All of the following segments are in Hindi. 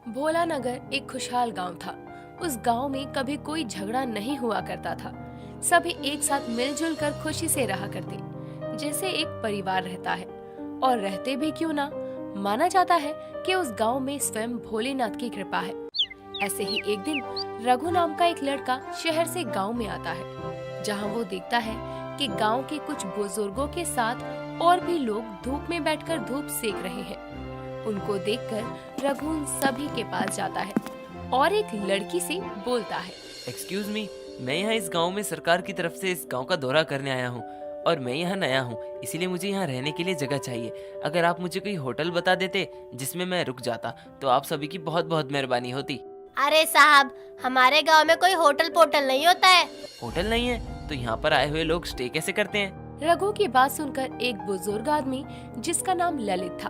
भोला नगर एक खुशहाल गांव था। उस गांव में कभी कोई झगड़ा नहीं हुआ करता था। सभी एक साथ मिलजुल कर खुशी से रहा करते, जैसे एक परिवार रहता है। और रहते भी क्यों ना, माना जाता है कि उस गांव में स्वयं भोलेनाथ की कृपा है। ऐसे ही एक दिन रघु नाम का एक लड़का शहर से गांव में आता है, जहां वो देखता है कि गांव के कुछ बुजुर्गों के साथ और भी लोग धूप में बैठकर धूप सेक रहे हैं। उनको देखकर रघु उन सभी के पास जाता है और एक लड़की से बोलता है। एक्सक्यूज मी, मैं यहाँ इस गांव में सरकार की तरफ से इस गांव का दौरा करने आया हूँ और मैं यहाँ नया हूँ, इसीलिए मुझे यहाँ रहने के लिए जगह चाहिए। अगर आप मुझे कोई होटल बता देते जिसमें मैं रुक जाता तो आप सभी की बहुत बहुत मेहरबानी होती। अरे साहब, हमारे गांव में कोई होटल पोटल नहीं होता है। होटल नहीं है तो यहाँ पर आए हुए लोग स्टे कैसे करते हैं? रघु की बात सुनकर एक बुजुर्ग आदमी जिसका नाम ललित था,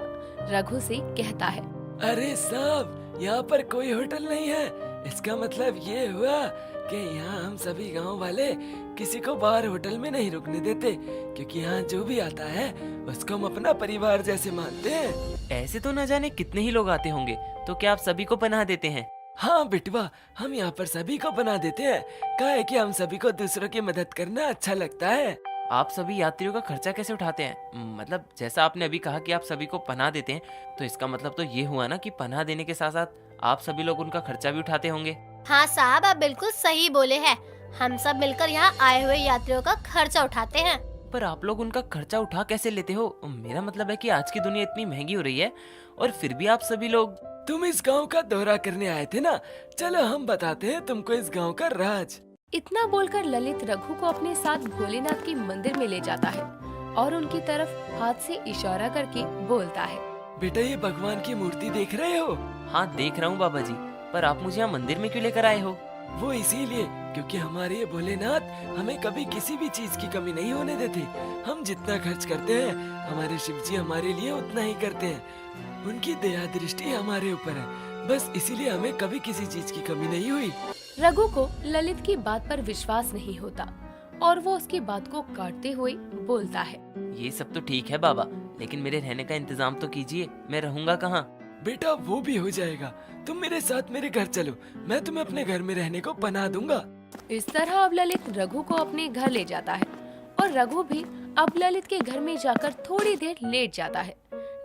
रघु से कहता है। अरे साहब, यहाँ पर कोई होटल नहीं है। इसका मतलब ये हुआ कि यहाँ हम सभी गांव वाले किसी को बाहर होटल में नहीं रुकने देते, क्योंकि यहाँ जो भी आता है उसको हम अपना परिवार जैसे मानते हैं। ऐसे तो न जाने कितने ही लोग आते होंगे, तो क्या आप सभी को पनाह देते हैं? हाँ बिटवा, हम यहाँ पर सभी को बना देते हैं। क्या है कि हम सभी को दूसरों की मदद करना अच्छा लगता है। आप सभी यात्रियों का खर्चा कैसे उठाते हैं? मतलब जैसा आपने अभी कहा कि आप सभी को पनाह देते हैं, तो इसका मतलब तो ये हुआ ना कि पनाह देने के साथ साथ आप सभी लोग उनका खर्चा भी उठाते होंगे। हाँ साहब, आप बिल्कुल सही बोले हैं। हम सब मिलकर यहाँ आए हुए यात्रियों का खर्चा उठाते हैं। पर आप लोग उनका खर्चा उठा कैसे लेते हो? मेरा मतलब है कि आज की दुनिया इतनी महंगी हो रही है और फिर भी आप सभी लोग। तुम इस गांव का दौरा करने आए थे ना, चलो हम बताते हैं तुमको इस गांव का राज। इतना बोलकर ललित रघु को अपने साथ भोलेनाथ के मंदिर में ले जाता है और उनकी तरफ हाथ से इशारा करके बोलता है। बेटा, ये भगवान की मूर्ति देख रहे हो? हाँ देख रहा हूँ बाबा जी, पर आप मुझे यहाँ मंदिर में क्यों लेकर आए हो? वो इसीलिए क्योंकि हमारे ये भोलेनाथ हमें कभी किसी भी चीज की कमी नहीं होने देते। हम जितना खर्च करते हैं हमारे शिव जी हमारे लिए उतना ही करते हैं। उनकी दया दृष्टि हमारे ऊपर है, बस इसीलिए हमें कभी किसी चीज की कमी नहीं हुई। रघु को ललित की बात पर विश्वास नहीं होता और वो उसकी बात को काटते हुए बोलता है। ये सब तो ठीक है बाबा, लेकिन मेरे रहने का इंतजाम तो कीजिए, मैं रहूंगा कहाँ? बेटा, वो भी हो जाएगा। तुम मेरे साथ मेरे घर चलो, मैं तुम्हें अपने घर में रहने को पनाह दूंगा। इस तरह अब ललित रघु को अपने घर ले जाता है और रघु भी अब ललित के घर में जाकर थोड़ी देर लेट जाता है।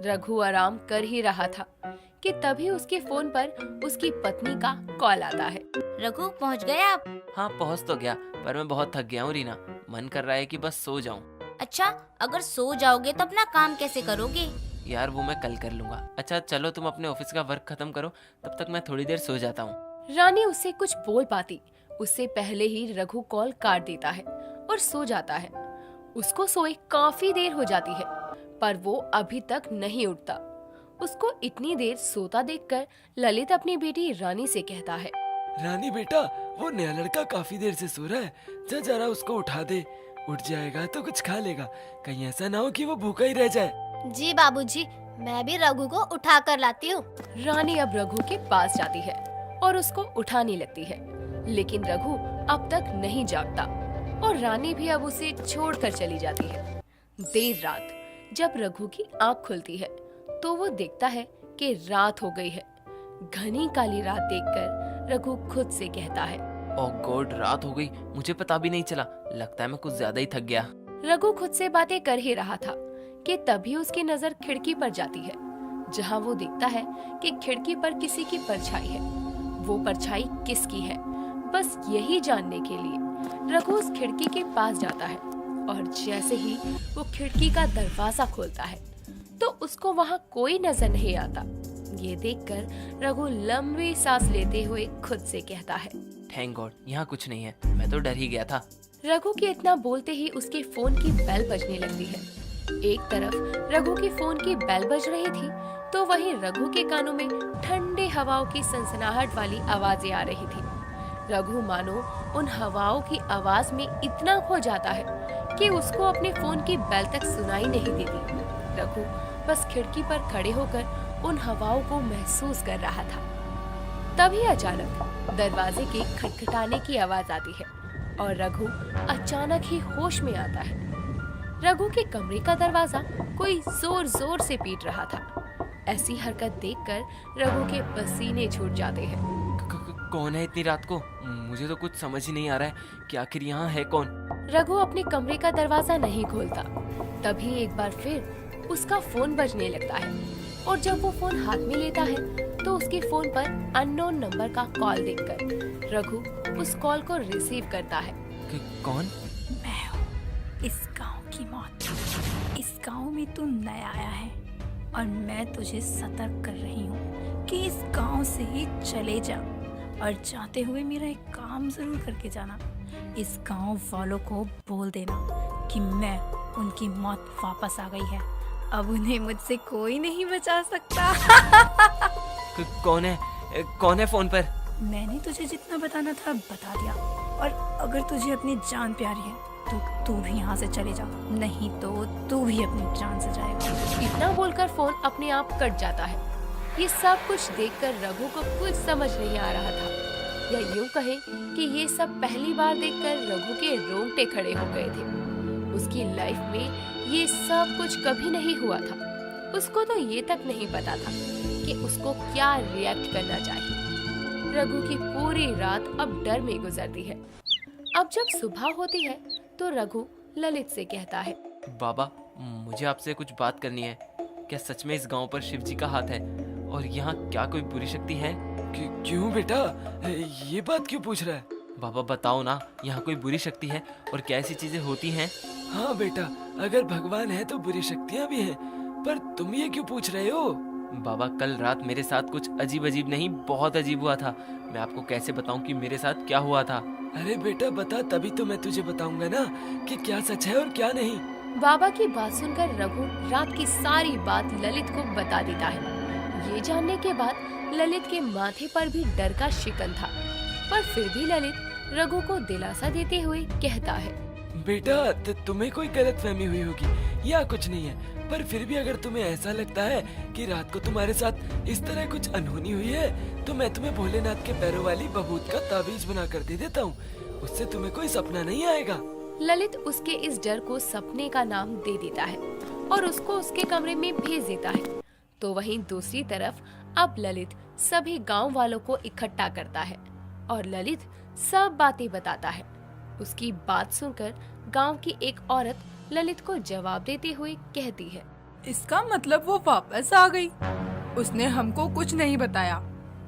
रघु आराम कर ही रहा था कि तभी उसके फोन पर उसकी पत्नी का कॉल आता है। रघु, पहुँच गए आप? हाँ पहुँच तो गया, पर मैं बहुत थक गया हूँ रीना, मन कर रहा है कि बस सो जाऊँ। अच्छा, अगर सो जाओगे तो अपना काम कैसे करोगे? यार वो मैं कल कर लूंगा। अच्छा चलो तुम अपने ऑफिस का वर्क खत्म करो, तब तक मैं थोड़ी देर सो जाता हूँ। रानी उससे कुछ बोल पाती उससे पहले ही रघु कॉल काट देता है और सो जाता है। उसको सोए काफी देर हो जाती है, पर वो अभी तक नहीं उठता। उसको इतनी देर सोता देखकर ललित अपनी बेटी रानी से कहता है। रानी बेटा, वो नया लड़का काफी देर से सो रहा है, जा जरा उसको उठा दे। उठ जाएगा तो कुछ खा लेगा, कहीं ऐसा ना हो कि वो भूखा ही रह जाए। जी बाबूजी, मैं भी रघु को उठा कर लाती हूँ। रानी अब रघु के पास जाती है और उसको उठाने लगती है, लेकिन रघु अब तक नहीं जागता और रानी भी अब उसे छोड़कर चली जाती है। देर रात जब रघु की आँख खुलती है तो वो देखता है कि रात हो गई है। घनी काली रात देखकर रघु खुद से कहता है। ओह गॉड, रात हो गई, मुझे पता भी नहीं चला। लगता है मैं कुछ ज्यादा ही थक गया। रघु खुद से बातें कर ही रहा था कि तभी उसकी नजर खिड़की पर जाती है, जहां वो देखता है कि खिड़की पर किसी की परछाई है। वो परछाई किसकी है, बस यही जानने के लिए रघु उस खिड़की के पास जाता है और जैसे ही वो खिड़की का दरवाजा खोलता है तो उसको वहाँ कोई नजर नहीं आता। ये देखकर रघु लंबी सांस लेते हुए खुद से कहता है। थैंक गॉड, यहाँ कुछ नहीं है, मैं तो डर ही गया था। रघु के इतना बोलते ही उसके फोन की बेल बजने लगती है। एक तरफ रघु की फोन की बेल बज रही थी तो वहीं रघु के कानों में ठंडे हवाओं की सनसनाहट वाली आवाजें आ रही थी। रघु मानो उन हवाओं की आवाज में इतना खो जाता है कि उसको अपने फोन की बेल तक सुनाई नहीं देती। रघु बस खिड़की पर खड़े होकर उन हवाओं को महसूस कर रहा था। तभी अचानक दरवाजे के खटखटाने की आवाज आती है और रघु अचानक ही होश में आता है। रघु के कमरे का दरवाजा कोई जोर जोर से पीट रहा था। ऐसी हरकत देखकर रघु के पसीने छूट जाते हैं। कौन है इतनी रात को? मुझे तो कुछ समझ ही नहीं आ रहा है कि आखिर यहाँ है कौन। रघु अपने कमरे का दरवाजा नहीं खोलता। तभी एक बार फिर उसका फोन बजने लगता है और जब वो फोन हाथ में लेता है तो उसके फोन पर अननोन नंबर का कॉल देखकर रघु उस कॉल को रिसीव करता है। कौन? मैं हूँ इस गांव की मौत। इस गांव में तू नया आया है और मैं तुझे सतर्क कर रही हूँ कि इस गांव से ही चले जा और जाते हुए मेरा एक काम जरूर करके जाना। इस गांव वालों को बोल देना कि मैं उनकी मौत वापस आ गई है। अब उन्हें मुझसे कोई नहीं बचा सकता। कौन है फोन पर? मैंने तुझे जितना बताना था बता दिया और अगर तुझे अपनी जान प्यारी है तो तू भी यहाँ से चले जा, नहीं तो तू भी अपनी जान से जाएगा। इतना बोलकर फोन अपने आप कट जाता है। ये सब कुछ देखकर रघु को कुछ समझ नहीं आ रहा था, या यूं कहें कि ये सब पहली बार देखकर रघु के रोंगटे खड़े हो गए थे। उसकी लाइफ में ये सब कुछ कभी नहीं हुआ था। उसको तो ये तक नहीं पता था कि उसको क्या रिएक्ट करना चाहिए। रघु की पूरी रात अब डर में गुजरती है। अब जब सुबह होती है तो रघु ललित से कहता है, बाबा, मुझे आपसे कुछ बात करनी है। क्या सच में इस गांव पर शिव जी का हाथ है और यहाँ क्या कोई बुरी शक्ति है? क्यों बेटा, ये बात क्यों पूछ रहा है? बाबा बताओ ना, यहाँ कोई बुरी शक्ति है और क्या ऐसी चीजें होती हैं? हाँ बेटा, अगर भगवान है तो बुरी शक्तियाँ भी हैं, पर तुम ये क्यों पूछ रहे हो? बाबा, कल रात मेरे साथ कुछ अजीब अजीब नहीं, बहुत अजीब हुआ था। मैं आपको कैसे बताऊं कि मेरे साथ क्या हुआ था? अरे बेटा बता, तभी तो मैं तुझे बताऊंगा ना कि क्या सच है और क्या नहीं। बाबा की बात सुनकर रघु रात की सारी बात ललित को बता देता है। ये जानने के बाद ललित के माथे पर भी डर का शिकन था, पर फिर भी ललित रघु को दिलासा देते हुए कहता है, बेटा तुम्हें कोई गलतफहमी हुई होगी या कुछ नहीं है, पर फिर भी अगर तुम्हें ऐसा लगता है कि रात को तुम्हारे साथ इस तरह कुछ अनहोनी हुई है तो मैं तुम्हें भोलेनाथ के पैरों वाली बबूत का ताबीज बना कर दे देता हूँ। उससे तुम्हें कोई सपना नहीं आएगा। ललित उसके इस डर को सपने का नाम दे देता है और उसको उसके कमरे में भेज देता है। तो वहीं दूसरी तरफ अब ललित सभी गांव वालों को इकट्ठा करता है और ललित सब बातें बताता है। उसकी बात सुनकर गांव की एक औरत ललित को जवाब देते हुए कहती है, इसका मतलब वो वापस आ गई। उसने हमको कुछ नहीं बताया।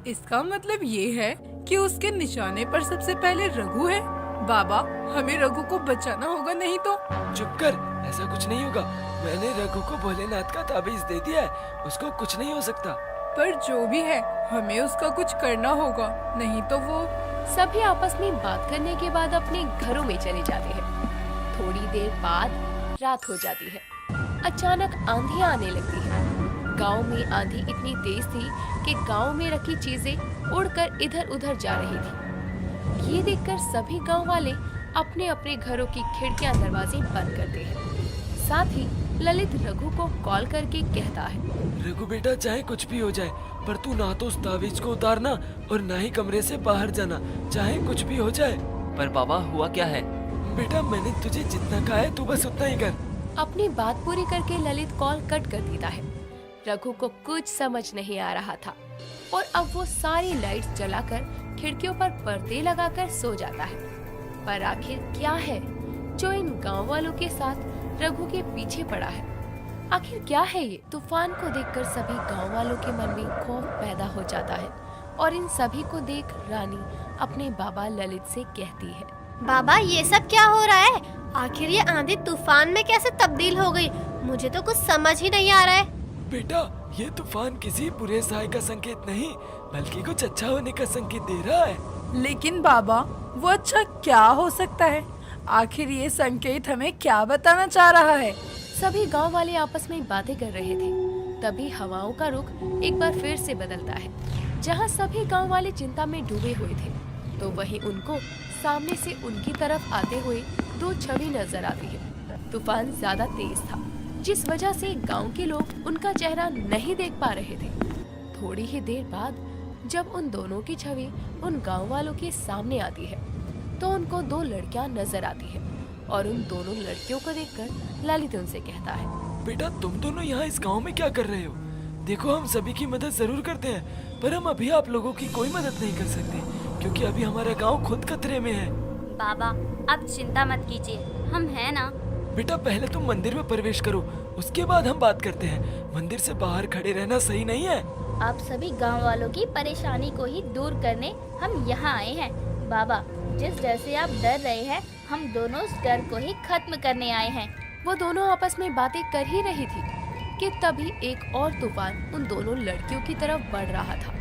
इसका मतलब ये है कि उसके निशाने पर सबसे पहले रघु है। बाबा, हमें रघु को बचाना होगा, नहीं तो। चुप कर, ऐसा कुछ नहीं होगा। मैंने रघु को भोलेनाथ का ताबीज दे दिया है, उसको कुछ नहीं हो सकता। पर जो भी है, हमें उसका कुछ करना होगा, नहीं तो वो। सभी आपस में बात करने के बाद अपने घरों में चले जाते हैं। थोड़ी देर बाद रात हो जाती है। अचानक आंधी आने लगती है। गांव में आंधी इतनी तेज थी कि गांव में रखी चीजें उड़कर इधर उधर जा रही थी। ये देखकर सभी गांव वाले अपने अपने घरों की खिड़कियां दरवाजे बंद करते हैं। साथ ही ललित रघु को कॉल करके कहता है, रघु बेटा, चाहे कुछ भी हो जाए, पर तू ना तो उस ताबीज को उतारना और ना ही कमरे से बाहर जाना, चाहे कुछ भी हो जाए। पर बाबा, हुआ क्या है? बेटा, मैंने तुझे जितना कहा है तू बस उतना ही कर। अपनी बात पूरी करके ललित कॉल कट कर देता है। रघु को कुछ समझ नहीं आ रहा था और अब वो सारी लाइट्स जलाकर खिड़कियों पर पर्दे लगाकर सो जाता है। पर आखिर क्या है जो इन गांव वालों के साथ रघु के पीछे पड़ा है? आखिर क्या है ये? तूफान को देखकर सभी गांव वालों के मन में खौफ पैदा हो जाता है और इन सभी को देख रानी अपने बाबा ललित से कहती है, बाबा, ये सब क्या हो रहा है? आखिर ये आंधी तूफान में कैसे तब्दील हो गई? मुझे तो कुछ समझ ही नहीं आ रहा है। बेटा, ये तूफान किसी बुरे साय का संकेत नहीं, बल्कि कुछ अच्छा होने का संकेत दे रहा है। लेकिन बाबा, वो अच्छा क्या हो सकता है? आखिर ये संकेत हमें क्या बताना चाह रहा है? सभी गांव वाले आपस में बातें कर रहे थे। तभी हवाओं का रुख एक बार फिर से बदलता है। जहां सभी गांव वाले चिंता में डूबे हुए थे, तो वहीं उनको सामने से उनकी तरफ आते हुए दो छवि नजर आती है। तूफान ज्यादा तेज था, जिस वजह से गांव के लोग उनका चेहरा नहीं देख पा रहे थे। थोड़ी ही देर बाद जब उन दोनों की छवि उन गांव वालों के सामने आती है, तो उनको दो लड़कियां नजर आती है और उन दोनों लड़कियों को देखकर ललित उनसे कहता है, बेटा, तुम दोनों यहाँ इस गांव में क्या कर रहे हो? देखो, हम सभी की मदद जरूर करते हैं, पर हम अभी आप लोगों की कोई मदद नहीं कर सकते, क्योंकि अभी हमारा गांव खुद खतरे में है। बाबा आप चिंता मत कीजिए, हम हैं ना। बेटा, पहले तुम मंदिर में प्रवेश करो, उसके बाद हम बात करते हैं। मंदिर से बाहर खड़े रहना सही नहीं है। आप सभी गांव वालों की परेशानी को ही दूर करने हम यहाँ आए हैं। बाबा जिस डर से आप डर रहे हैं, हम दोनों उस डर को ही खत्म करने आए हैं। वो दोनों आपस में बातें कर ही रही थी कि तभी एक और तूफान उन दोनों लड़कियों की तरफ बढ़ रहा था।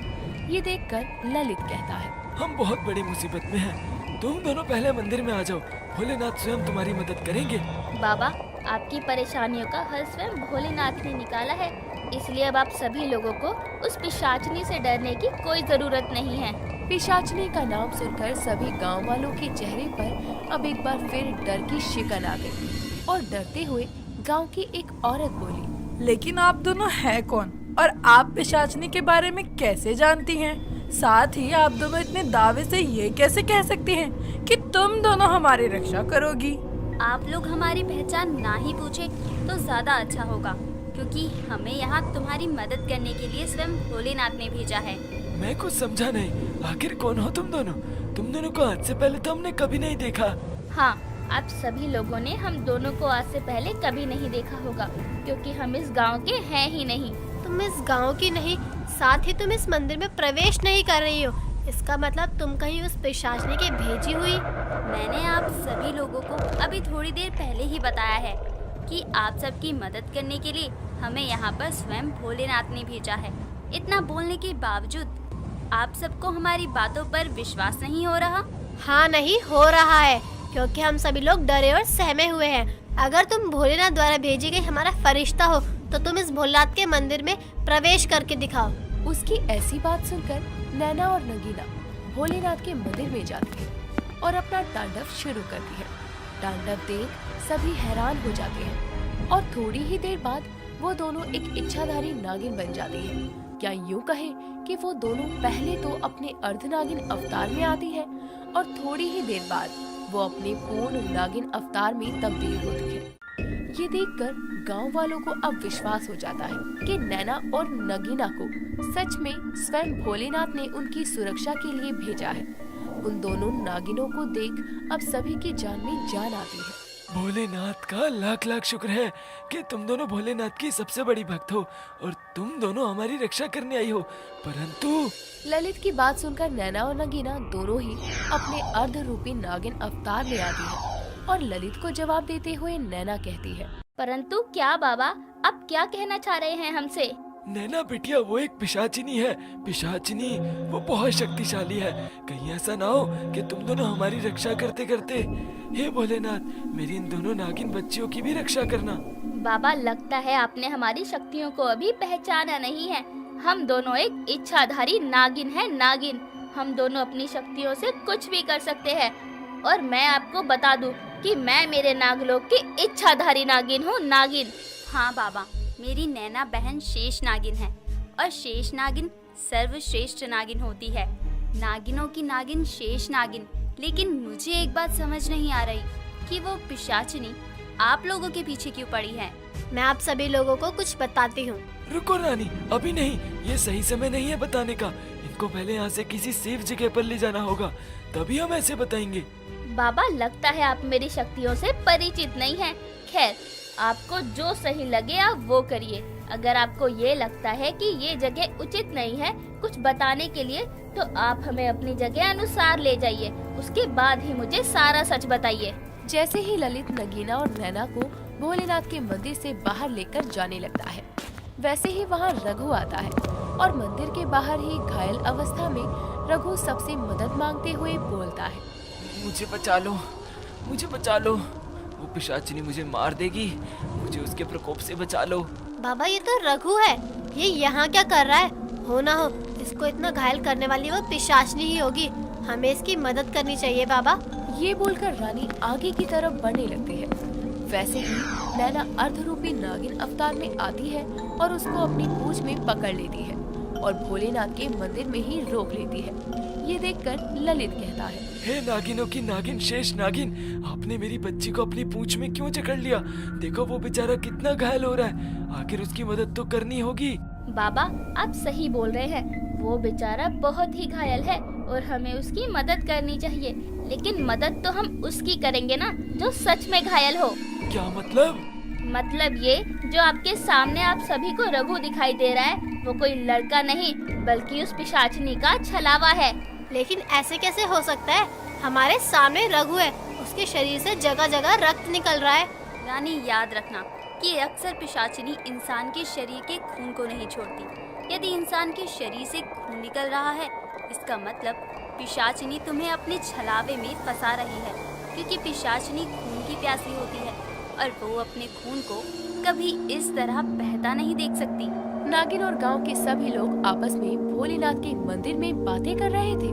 ये देखकर ललित कहता है, हम बहुत बड़ी मुसीबत में हैं। तुम दोनों पहले मंदिर में आ जाओ, भोलेनाथ स्वयं तुम्हारी मदद करेंगे। बाबा आपकी परेशानियों का हल स्वयं भोलेनाथ ने निकाला है, इसलिए अब आप सभी लोगों को उस पिशाचनी से डरने की कोई जरूरत नहीं है। पिशाचनी का नाम सुनकर सभी गांव वालों के चेहरे पर अब एक बार फिर डर की शिकन आ गई और डरते हुए गांव की एक औरत बोली, लेकिन आप दोनों हैं कौन और आप पिशाचनी के बारे में कैसे जानती हैं? साथ ही आप दोनों इतने दावे से ये कैसे कह सकती हैं कि तुम दोनों हमारी रक्षा करोगी? आप लोग हमारी पहचान ना ही पूछे तो ज्यादा अच्छा होगा, क्योंकि हमें यहाँ तुम्हारी मदद करने के लिए स्वयं भोलेनाथ ने भेजा है। मैं कुछ समझा नहीं, आखिर कौन हो तुम दोनों? तुम दोनों को आज से पहले तो हमने कभी नहीं देखा। हाँ, आप सभी लोगों ने हम दोनों को आज से पहले कभी नहीं देखा होगा, क्योंकि हम इस गांव के हैं ही नहीं। तुम इस गांव की नहीं, साथ ही तुम इस मंदिर में प्रवेश नहीं कर रही हो। इसका मतलब तुम कहीं उस पिशाचनी की भेजी हुई। मैंने आप सभी लोगों को अभी थोड़ी देर पहले ही बताया है कि आप सबकी मदद करने के लिए हमें यहाँ पर स्वयं भोलेनाथ ने भेजा है। इतना बोलने के बावजूद आप सबको हमारी बातों पर विश्वास नहीं हो रहा? हाँ, नहीं हो रहा है, क्योंकि हम सभी लोग डरे और सहमे हुए हैं। अगर तुम भोलेनाथ द्वारा भेजी गई हमारा फरिश्ता हो तो तुम इस भोलेनाथ के मंदिर में प्रवेश करके दिखाओ। उसकी ऐसी बात सुनकर नैना और नगीना भोलेनाथ के मंदिर में जाती है और अपना तांडव शुरू करती है। तांडव देख सभी हैरान हो जाते हैं और थोड़ी ही देर बाद वो दोनों एक इच्छाधारी नागिन बन जाती है। क्या यूं कहें कि वो दोनों पहले तो अपने अर्धनागिन अवतार में आती है और थोड़ी ही देर बाद वो अपने पूर्ण नागिन अवतार में तब्दील होती है। ये देखकर गांव वालों को अब विश्वास हो जाता है कि नैना और नगीना को सच में स्वयं भोलेनाथ ने उनकी सुरक्षा के लिए भेजा है। उन दोनों नागिनों को देख अब सभी की जान में जान आती है। भोलेनाथ का लाख लाख शुक्र है कि तुम दोनों भोलेनाथ की सबसे बड़ी भक्त हो और तुम दोनों हमारी रक्षा करने आई हो। परंतु ललित की बात सुनकर नैना और नगीना दोनों ही अपने अर्ध रूपी नागिन अवतार में आती है और ललित को जवाब देते हुए नैना कहती है, परंतु क्या बाबा, आप क्या कहना चाह रहे हैं हमसे? नैना बिटिया, वो एक पिशाचिनी है। पिशाचिनी वो बहुत शक्तिशाली है। कहीं ऐसा ना हो कि तुम दोनों हमारी रक्षा करते करते, हे भोलेनाथ, मेरी इन दोनों नागिन बच्चियों की भी रक्षा करना। बाबा लगता है आपने हमारी शक्तियों को अभी पहचाना नहीं है। हम दोनों एक इच्छाधारी नागिन है, नागिन। हम दोनों अपनी शक्तियों से कुछ भी कर सकते हैं। और मैं आपको बता दूं कि मैं मेरे नागलोक की इच्छाधारी नागिन हूँ, नागिन। हाँ बाबा, मेरी नैना बहन शेष नागिन है और शेष नागिन सर्वश्रेष्ठ नागिन होती है। नागिनों की नागिन शेष नागिन। लेकिन मुझे एक बात समझ नहीं आ रही कि वो पिशाचिनी आप लोगों के पीछे क्यों पड़ी है। मैं आप सभी लोगों को कुछ बताती हूँ। रुको रानी, अभी नहीं, ये सही समय नहीं है बताने का। इनको पहले यहाँ से किसी सेफ जगह पर ले जाना होगा, तभी हम ऐसे बताएंगे। बाबा लगता है आप मेरी शक्तियों से परिचित नहीं हैं। खैर, आपको जो सही लगे आप वो करिए। अगर आपको ये लगता है कि ये जगह उचित नहीं है कुछ बताने के लिए, तो आप हमें अपनी जगह अनुसार ले जाइए। उसके बाद ही मुझे सारा सच बताइए। जैसे ही ललित नगीना और नैना को भोलेनाथ के मंदिर से बाहर लेकर जाने लगता है, वैसे ही वहाँ रघु आता है और मंदिर के बाहर ही घायल अवस्था में रघु सबसे मदद मांगते हुए बोलता है, मुझे बचा लो, मुझे बचा लो। वो पिशाचिनी मुझे मार देगी, मुझे उसके प्रकोप से बचा लो। बाबा, ये तो रघु है। ये यहाँ क्या कर रहा है? हो ना हो इसको इतना घायल करने वाली वो पिशाचनी ही होगी। हमें इसकी मदद करनी चाहिए बाबा। ये बोलकर रानी आगे की तरफ बढ़ने लगती है। वैसे ही नैना अर्धरूपी नागिन अवतार में आती है और उसको अपनी पूंछ में पकड़ लेती है और भोलेनाथ के मंदिर में ही रोक लेती है। ये देखकर ललित कहता है, हे नागिनों की नागिन शेष नागिन, आपने मेरी बच्ची को अपनी पूंछ में क्यों जकड़ लिया? देखो वो बेचारा कितना घायल हो रहा है, आखिर उसकी मदद तो करनी होगी। बाबा आप सही बोल रहे हैं, वो बेचारा बहुत ही घायल है और हमें उसकी मदद करनी चाहिए। लेकिन मदद तो हम उसकी करेंगे ना जो सच में घायल हो। क्या मतलब? मतलब ये, जो आपके सामने आप सभी को रघु दिखाई दे रहा है, वो कोई लड़का नहीं बल्कि उस पिशाचिनी का छलावा है। लेकिन ऐसे कैसे हो सकता है? हमारे सामने रघु है, उसके शरीर से जगह जगह रक्त निकल रहा है। रानी याद रखना कि अक्सर पिशाचिनी इंसान के शरीर के खून को नहीं छोड़ती। यदि इंसान के शरीर से खून निकल रहा है, इसका मतलब पिशाचिनी तुम्हें अपने छलावे में फंसा रही है, क्योंकि पिशाचिनी खून की प्यासी होती है और वो अपने खून को कभी इस तरह बहता नहीं देख सकती। नागिन और गांव के सभी लोग आपस में भोलेनाथ के मंदिर में बातें कर रहे थे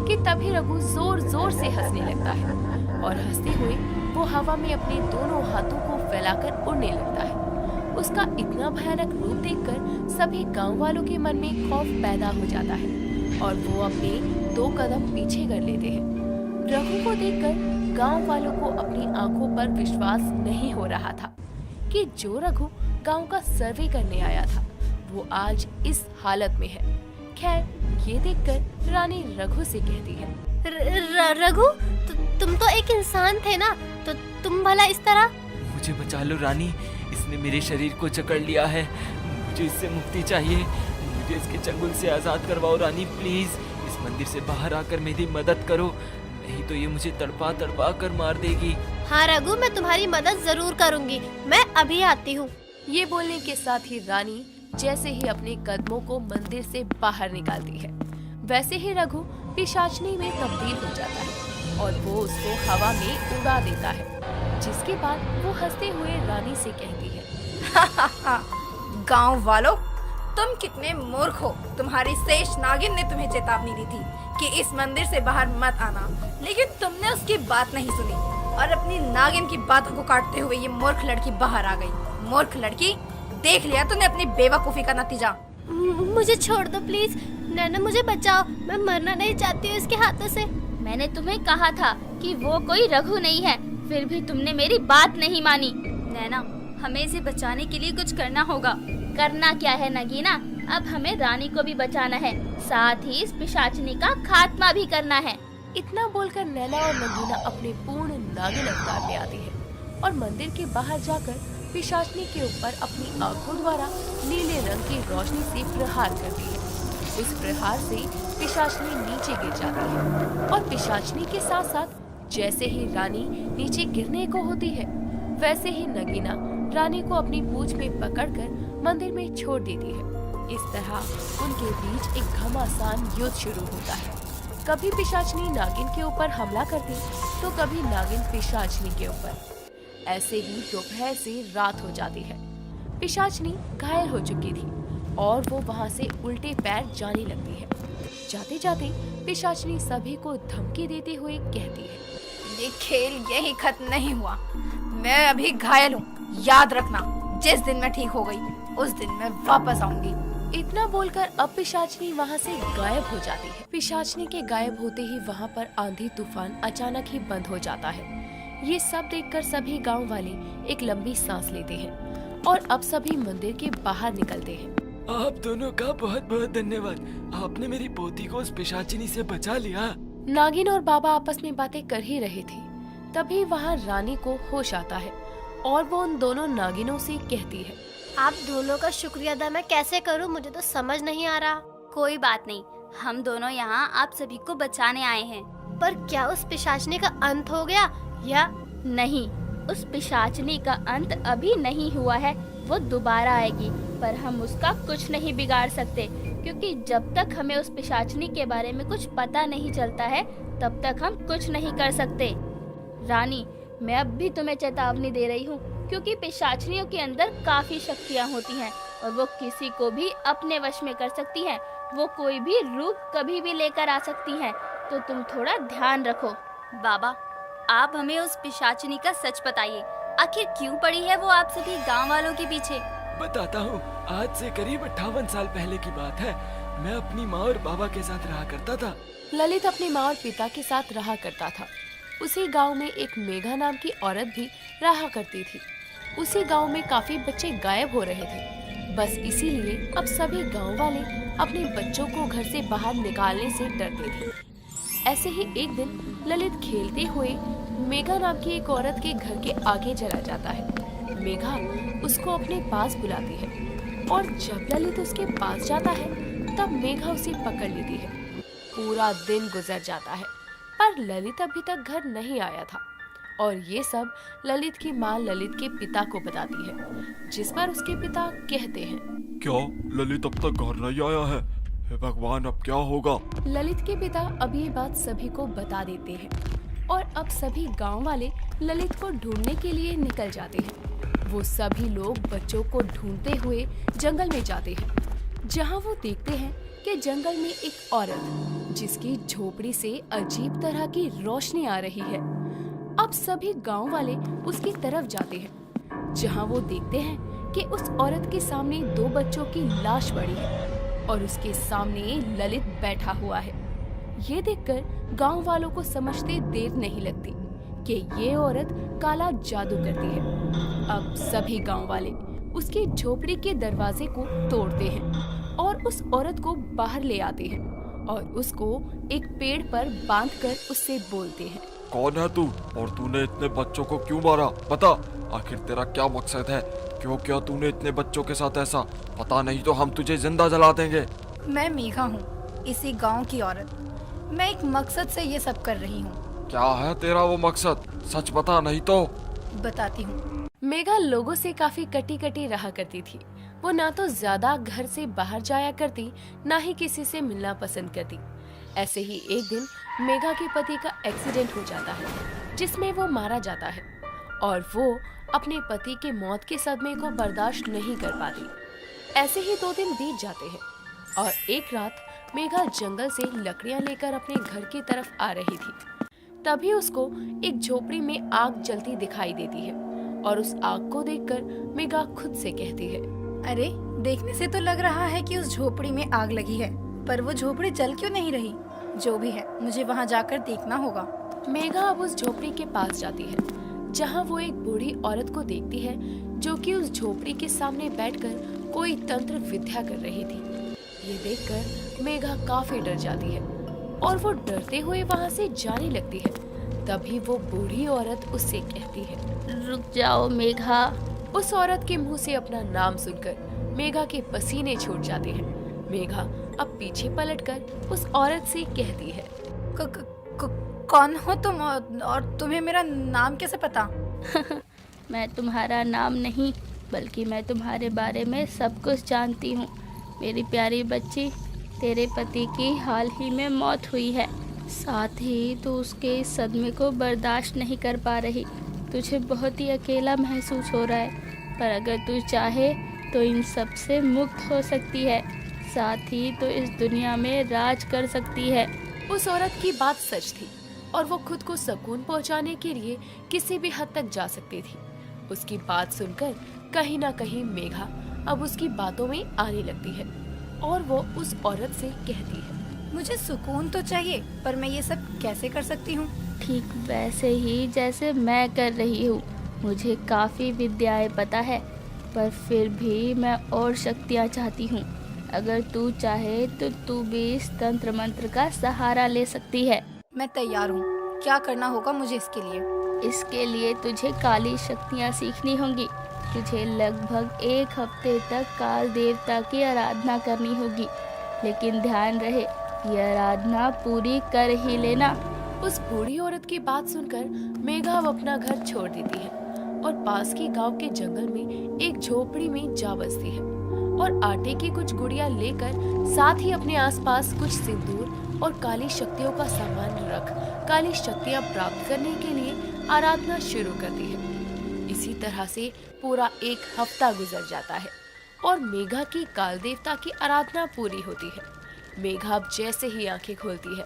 कि तभी रघु जोर जोर से हंसने लगता है और हंसते हुए वो हवा में अपने दोनों हाथों को फैलाकर उड़ने लगता है। उसका इतना भयानक रूप देखकर सभी गांव वालों के मन में खौफ पैदा हो जाता है और वो अपने 2 कदम पीछे कर लेते हैं। रघु को देखकर गांव वालों को अपनी आंखों पर विश्वास नहीं हो रहा था कि जो रघु गांव का सर्वे करने आया था वो आज इस हालत में है। खैर, ये देखकर रानी रघु से कहती है, रघु, तुम तो एक इंसान थे ना, तो तुम भला इस तरह? मुझे बचा लो रानी, इसने मेरे शरीर को जकड़ लिया है। मुझे इससे मुक्ति चाहिए। मुझे इसके चंगुल से आजाद करवाओ रानी, प्लीज। इस मंदिर से बाहर आकर मेरी मदद करो, नहीं तो ये मुझे तड़पा तड़पा कर मार देगी। हाँ रघु, मैं तुम्हारी मदद जरूर करूँगी। मैं अभी आती हूँ। ये बोलने के साथ ही रानी जैसे ही अपने कदमों को मंदिर से बाहर निकालती है, वैसे ही रघु पिशाचनी में तब्दील हो जाता है और वो उसको हवा में उड़ा देता है। जिसके बाद वो हंसते हुए रानी से कहती है, गांव वालों, तुम कितने मूर्ख हो। तुम्हारी शेष नागिन ने तुम्हें चेतावनी दी थी कि इस मंदिर से बाहर मत आना, लेकिन तुमने उसकी बात नहीं सुनी और अपनी नागिन की बातों को काटते हुए ये मूर्ख लड़की बाहर आ गई। मूर्ख लड़की, देख लिया तूने अपनी बेवकूफी का नतीजा। मुझे छोड़ दो प्लीज। नैना, मुझे बचाओ, मैं मरना नहीं चाहती हूँ इसके हाथों से। मैंने तुम्हें कहा था कि वो कोई रघु नहीं है, फिर भी तुमने मेरी बात नहीं मानी। नैना, हमें इसे बचाने के लिए कुछ करना होगा। करना क्या है नगीना? अब हमें रानी को भी बचाना है, साथ ही इस पिशाचिनी का खात्मा भी करना है। इतना बोलकर नैना और नगीना अपने पूर्ण नागिन अवतार में आती है और मंदिर के बाहर जाकर पिशाचनी के ऊपर अपनी आंखों द्वारा नीले रंग की रोशनी से प्रहार करती है। इस प्रहार से पिशाचनी नीचे गिर जाती है और पिशाचनी के साथ साथ जैसे ही रानी नीचे गिरने को होती है, वैसे ही नगीना रानी को अपनी पूंछ में पकड़कर मंदिर में छोड़ देती है। इस तरह उनके बीच एक घमासान युद्ध शुरू होता है। कभी पिशाचनी नागिन के ऊपर हमला करती तो कभी नागिन पिशाचनी के ऊपर। ऐसे ही दोपहर से रात हो जाती है। पिशाचनी घायल हो चुकी थी और वो वहाँ से उल्टे पैर जाने लगती है। जाते जाते पिशाचनी सभी को धमकी देते हुए कहती है, ये खेल यही खत्म नहीं हुआ। मैं अभी घायल हूँ, याद रखना, जिस दिन मैं ठीक हो गई उस दिन मैं वापस आऊंगी। इतना बोलकर अब पिशाचनी वहाँ से गायब हो जाती है। पिशाचनी के गायब होते ही वहाँ पर आंधी तूफान अचानक ही बंद हो जाता है। ये सब देखकर सभी गांव वाले एक लंबी सांस लेते हैं और अब सभी मंदिर के बाहर निकलते हैं। आप दोनों का बहुत बहुत धन्यवाद। आपने मेरी पोती को उस पिशाचिनी से बचा लिया। नागिन और बाबा आपस में बातें कर ही रहे थे, तभी वहाँ रानी को होश आता है और वो उन दोनों नागिनों से कहती है, आप दोनों का शुक्रिया अदा मैं कैसे करूं? मुझे तो समझ नहीं आ रहा। कोई बात नहीं, हम दोनों यहाँ आप सभी को बचाने आए हैं। पर क्या उस पिशाचनी का अंत हो गया या नहीं? उस पिशाचनी का अंत अभी नहीं हुआ है, वो दोबारा आएगी, पर हम उसका कुछ नहीं बिगाड़ सकते, क्योंकि जब तक हमें उस पिशाचनी के बारे में कुछ पता नहीं चलता है तब तक हम कुछ नहीं कर सकते। रानी, मैं अब भी तुम्हें चेतावनी दे रही हूँ, क्योंकि पिशाचनियों के अंदर काफी शक्तियाँ होती हैं और वो किसी को भी अपने वश में कर सकती हैं। वो कोई भी रूप कभी भी लेकर आ सकती हैं, तो तुम थोड़ा ध्यान रखो। बाबा, आप हमें उस पिशाचिनी का सच बताइए। आखिर क्यों पड़ी है वो आप सभी गांव वालों के पीछे? बताता हूँ। आज से करीब 58 साल पहले की बात है। मैं अपनी माँ और बाबा के साथ रहा करता था। ललित अपनी माँ और पिता के साथ रहा करता था। उसी गांव में एक मेघा नाम की औरत भी रहा करती थी। उसी गांव में काफी बच्चे गायब हो रहे थे। बस इसीलिए अब सभी गांव वाले अपने बच्चों को घर से बाहर निकालने से डरते थे। ऐसे ही एक दिन ललित खेलते हुए मेघा नाम की एक औरत के घर के आगे चला जाता है। मेघा उसको अपने पास बुलाती है और जब ललित उसके पास जाता है तब मेघा उसे पकड़ लेती है। पूरा दिन गुजर जाता है पर ललित अभी तक घर नहीं आया था और ये सब ललित की माँ ललित के पिता को बताती है, जिस पर उसके पिता कहते हैं, क्या ललित अब तक घर नहीं आया है? हे भगवान, अब क्या होगा? ललित के पिता अब ये बात सभी को बता देते हैं और अब सभी गांव वाले ललित को ढूंढने के लिए निकल जाते हैं। वो सभी लोग बच्चों को ढूंढते हुए जंगल में जाते हैं, जहां वो देखते हैं कि जंगल में एक औरत जिसकी झोपड़ी से अजीब तरह की रोशनी आ रही है। अब सभी गांव वाले उसकी तरफ जाते हैं, जहां वो देखते हैं कि उस औरत के सामने 2 बच्चों की लाश पड़ी है और उसके सामने ललित बैठा हुआ है। ये देखकर गांव वालों को समझते देर नहीं लगती कि ये औरत काला जादू करती है। अब सभी गांव वाले उसकी झोपड़ी के दरवाजे को तोड़ते हैं और उस औरत को बाहर ले आते हैं और उसको एक पेड़ पर बांधकर उससे बोलते हैं, कौन है तू और तूने इतने बच्चों को क्यों मारा? बता, आखिर तेरा क्या मकसद है? क्यों क्या तूने इतने बच्चों के साथ ऐसा? पता नहीं तो हम तुझे जिंदा जला देंगे। मैं मेघा हूँ, इसी गांव की औरत। मैं एक मकसद से ये सब कर रही हूँ। क्या है तेरा वो मकसद? सच बता, नहीं तो बताती हूँ। मेघा लोगों से काफी कटी कटी रहा करती थी। वो ना तो ज्यादा घर से बाहर जाया करती, ना ही किसी से मिलना पसंद करती। ऐसे ही एक दिन मेघा के पति का एक्सीडेंट हो जाता है, जिसमें वो मारा जाता है और वो अपने पति के मौत के सदमे को बर्दाश्त नहीं कर पाती। ऐसे ही 2 दिन बीत जाते हैं और एक रात मेघा जंगल से लकड़ियां लेकर अपने घर की तरफ आ रही थी। तभी उसको एक झोपड़ी में आग जलती दिखाई देती है और उस आग को देखकर मेघा खुद से कहती है, अरे, देखने से तो लग रहा है कि उस झोपड़ी में आग लगी है, पर वो झोपड़ी जल क्यों नहीं रही? जो भी है, मुझे वहाँ जाकर देखना होगा। मेघा अब उस झोपड़ी के पास जाती है, जहाँ वो एक बूढ़ी औरत को देखती है जो कि उस झोपड़ी के सामने बैठकर कोई तंत्र विद्या कर रही थी। ये देखकर मेघा काफी डर जाती है और वो डरते हुए वहाँ से जाने लगती है। तभी वो बूढ़ी औरत उससे कहती है, रुक जाओ मेघा। उस औरत के मुंह से अपना नाम सुनकर मेघा के पसीने छूट जाते हैं। मेघा अब पीछे पलटकर उस औरत से कहती है, कौन हो तुम और तुम्हें मेरा नाम कैसे पता? मैं तुम्हारा नाम नहीं, बल्कि मैं तुम्हारे बारे में सब कुछ जानती हूँ। मेरी प्यारी बच्ची, तेरे पति की हाल ही में मौत हुई है। साथ ही तू उसके इस सदमे को बर्दाश्त नहीं कर पा रही। तुझे बहुत ही अकेला महसूस हो रहा है, पर अगर तू चाहे तो इन सब से मुक्त हो सकती है। साथ ही तो इस दुनिया में राज कर सकती है। उस औरत की बात सच थी और वो खुद को सुकून पहुंचाने के लिए किसी भी हद तक जा सकती थी। उसकी बात सुनकर कहीं ना कहीं मेघा अब उसकी बातों में आने लगती है और वो उस औरत से कहती है, मुझे सुकून तो चाहिए, पर मैं ये सब कैसे कर सकती हूँ? ठीक वैसे ही जैसे मैं कर रही हूँ। मुझे काफ़ी विद्याएं पता है, पर फिर भी मैं और शक्तियाँ चाहती हूँ। अगर तू चाहे तो तू भी इस तंत्र मंत्र का सहारा ले सकती है। मैं तैयार हूँ। क्या करना होगा मुझे इसके लिए? इसके लिए तुझे काली शक्तियाँ सीखनी होंगी। तुझे लगभग 1 हफ्ते तक काल देवता की आराधना करनी होगी, लेकिन ध्यान रहे ये आराधना पूरी कर ही लेना। उस बूढ़ी औरत की बात सुनकर मेघा अब अपना घर छोड़ देती है और पास के गांव के जंगल में एक झोपड़ी में जा बसती है और आटे की कुछ गुड़िया लेकर साथ ही अपने आसपास कुछ सिंदूर और काली शक्तियों का सामान रख काली शक्तियाँ प्राप्त करने के लिए आराधना शुरू करती है। इसी तरह से पूरा 1 हफ्ता गुजर जाता है और मेघा की काल देवता की आराधना पूरी होती है। मेघा अब जैसे ही आंखें खोलती है,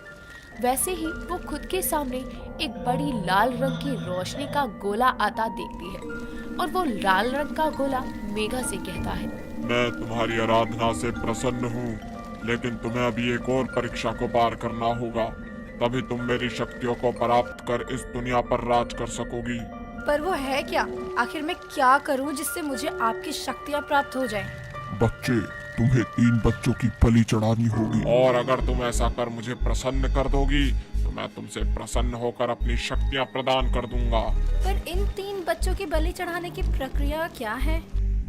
वैसे ही वो खुद के सामने एक बड़ी लाल रंग की रोशनी का गोला आता देखती है और वो लाल रंग का गोला मेघा से कहता है, मैं तुम्हारी आराधना से प्रसन्न हूँ, लेकिन तुम्हें अभी एक और परीक्षा को पार करना होगा, तभी तुम मेरी शक्तियों को प्राप्त कर इस दुनिया पर राज कर सकोगी। पर वो है क्या? आखिर मैं क्या करूं जिससे मुझे आपकी शक्तियां प्राप्त हो जाएं? बच्चे, तुम्हें 3 बच्चों की बलि चढ़ानी होगी, और अगर तुम ऐसा कर मुझे प्रसन्न कर दोगी तो मैं तुमसे प्रसन्न होकर अपनी शक्तियां प्रदान कर दूंगा। पर इन 3 बच्चों की बलि चढ़ाने की प्रक्रिया क्या है?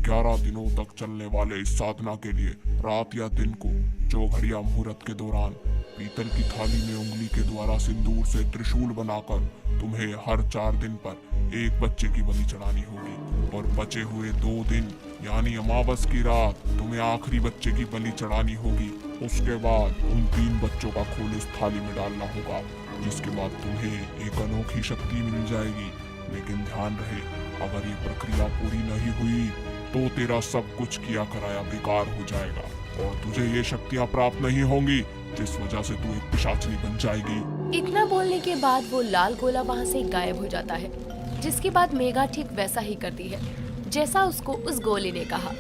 11 दिनों तक चलने वाले इस साधना के लिए रात या दिन को चौघड़िया मुहूर्त के दौरान पीतल की थाली में उंगली के द्वारा सिंदूर से त्रिशूल बनाकर तुम्हें हर 4 दिन पर एक बच्चे की बलि चढ़ानी होगी, और बचे हुए 2 दिन यानी अमावस की रात तुम्हें आखिरी बच्चे की बलि चढ़ानी होगी। उसके बाद उन 3 बच्चों का खून इस थाली में डालना होगा, जिसके बाद तुम्हें एक अनोखी शक्ति मिल जाएगी। लेकिन ध्यान रहे, अगर ये प्रक्रिया पूरी नहीं हुई तो तेरा सब कुछ किया कराया बेकार हो जाएगा और तुझे ये शक्तियाँ प्राप्त नहीं होंगी, जिस वजह से तू एक पिशाचनी बन जाएगी। इतना बोलने के बाद वो लाल गोला वहाँ से गायब हो जाता है, जिसके बाद मेघा ठीक वैसा ही करती है जैसा उसको उस गोले ने कहा।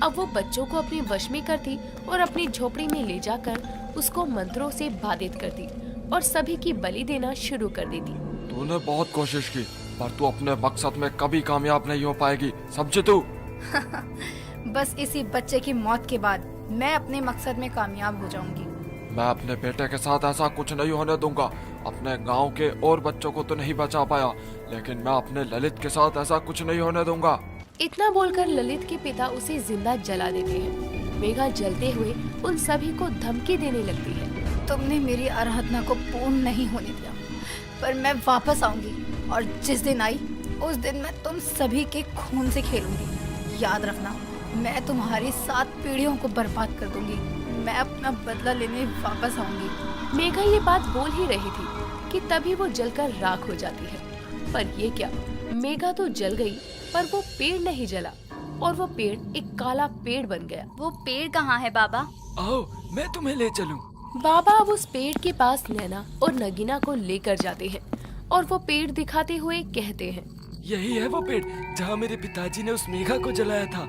अब वो बच्चों को अपने वश में करती और अपनी झोपड़ी में ले जाकर उसको मंत्रों से बाधित करती और सभी की बलि देना शुरू कर देती। तूने बहुत कोशिश की, पर तू अपने मकसद में कभी कामयाब नहीं हो पाएगी, समझे तू? बस इसी बच्चे की मौत के बाद मैं अपने मकसद में कामयाब हो जाऊंगी। मैं अपने बेटे के साथ ऐसा कुछ नहीं होने दूंगा। अपने गांव के और बच्चों को तो नहीं बचा पाया, लेकिन मैं अपने ललित के साथ ऐसा कुछ नहीं होने दूंगा। इतना बोलकर ललित के पिता उसे जिंदा जला देते हैं। मेघा जलते हुए उन सभी को धमकी देने लगती है। तुमने मेरी आराधना को पूर्ण नहीं होने दिया, पर मैं वापस आऊंगी और जिस दिन आई उस दिन मैं तुम सभी के खून से खेलूंगी। याद रखना, मैं तुम्हारी 7 पीढ़ियों को बर्बाद कर दूंगी। मैं अपना बदला लेने वापस आऊंगी। मेघा ये बात बोल ही रही थी कि तभी वो जलकर राख हो जाती है। पर ये क्या, मेघा तो जल गई पर वो पेड़ नहीं जला और वो पेड़ एक काला पेड़ बन गया। वो पेड़ कहाँ है बाबा? आओ, मैं तुम्हें ले चलूं। बाबा अब उस पेड़ के पास नैना और नगीना को लेकर जाते हैं और वो पेड़ दिखाते हुए कहते हैं, यही है वो पेड़ जहाँ मेरे पिताजी ने उस मेघा को जलाया था।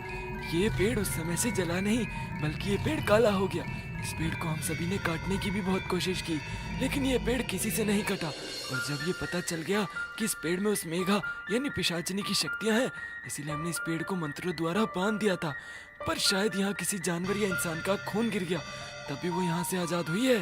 ये पेड़ उस समय से जला नहीं, बल्कि ये पेड़ काला हो गया। इस पेड़ को हम सभी ने काटने की भी बहुत कोशिश की, लेकिन ये पेड़ किसी से नहीं कटा। और जब ये पता चल गया कि इस पेड़ में उस मेघा यानी पिशाचिनी की शक्तियां हैं, इसीलिए हमने इस पेड़ को मंत्रों द्वारा बांध दिया था। पर शायद यहाँ किसी जानवर या इंसान का खून गिर गया, तभी वो यहाँ से आजाद हुई है।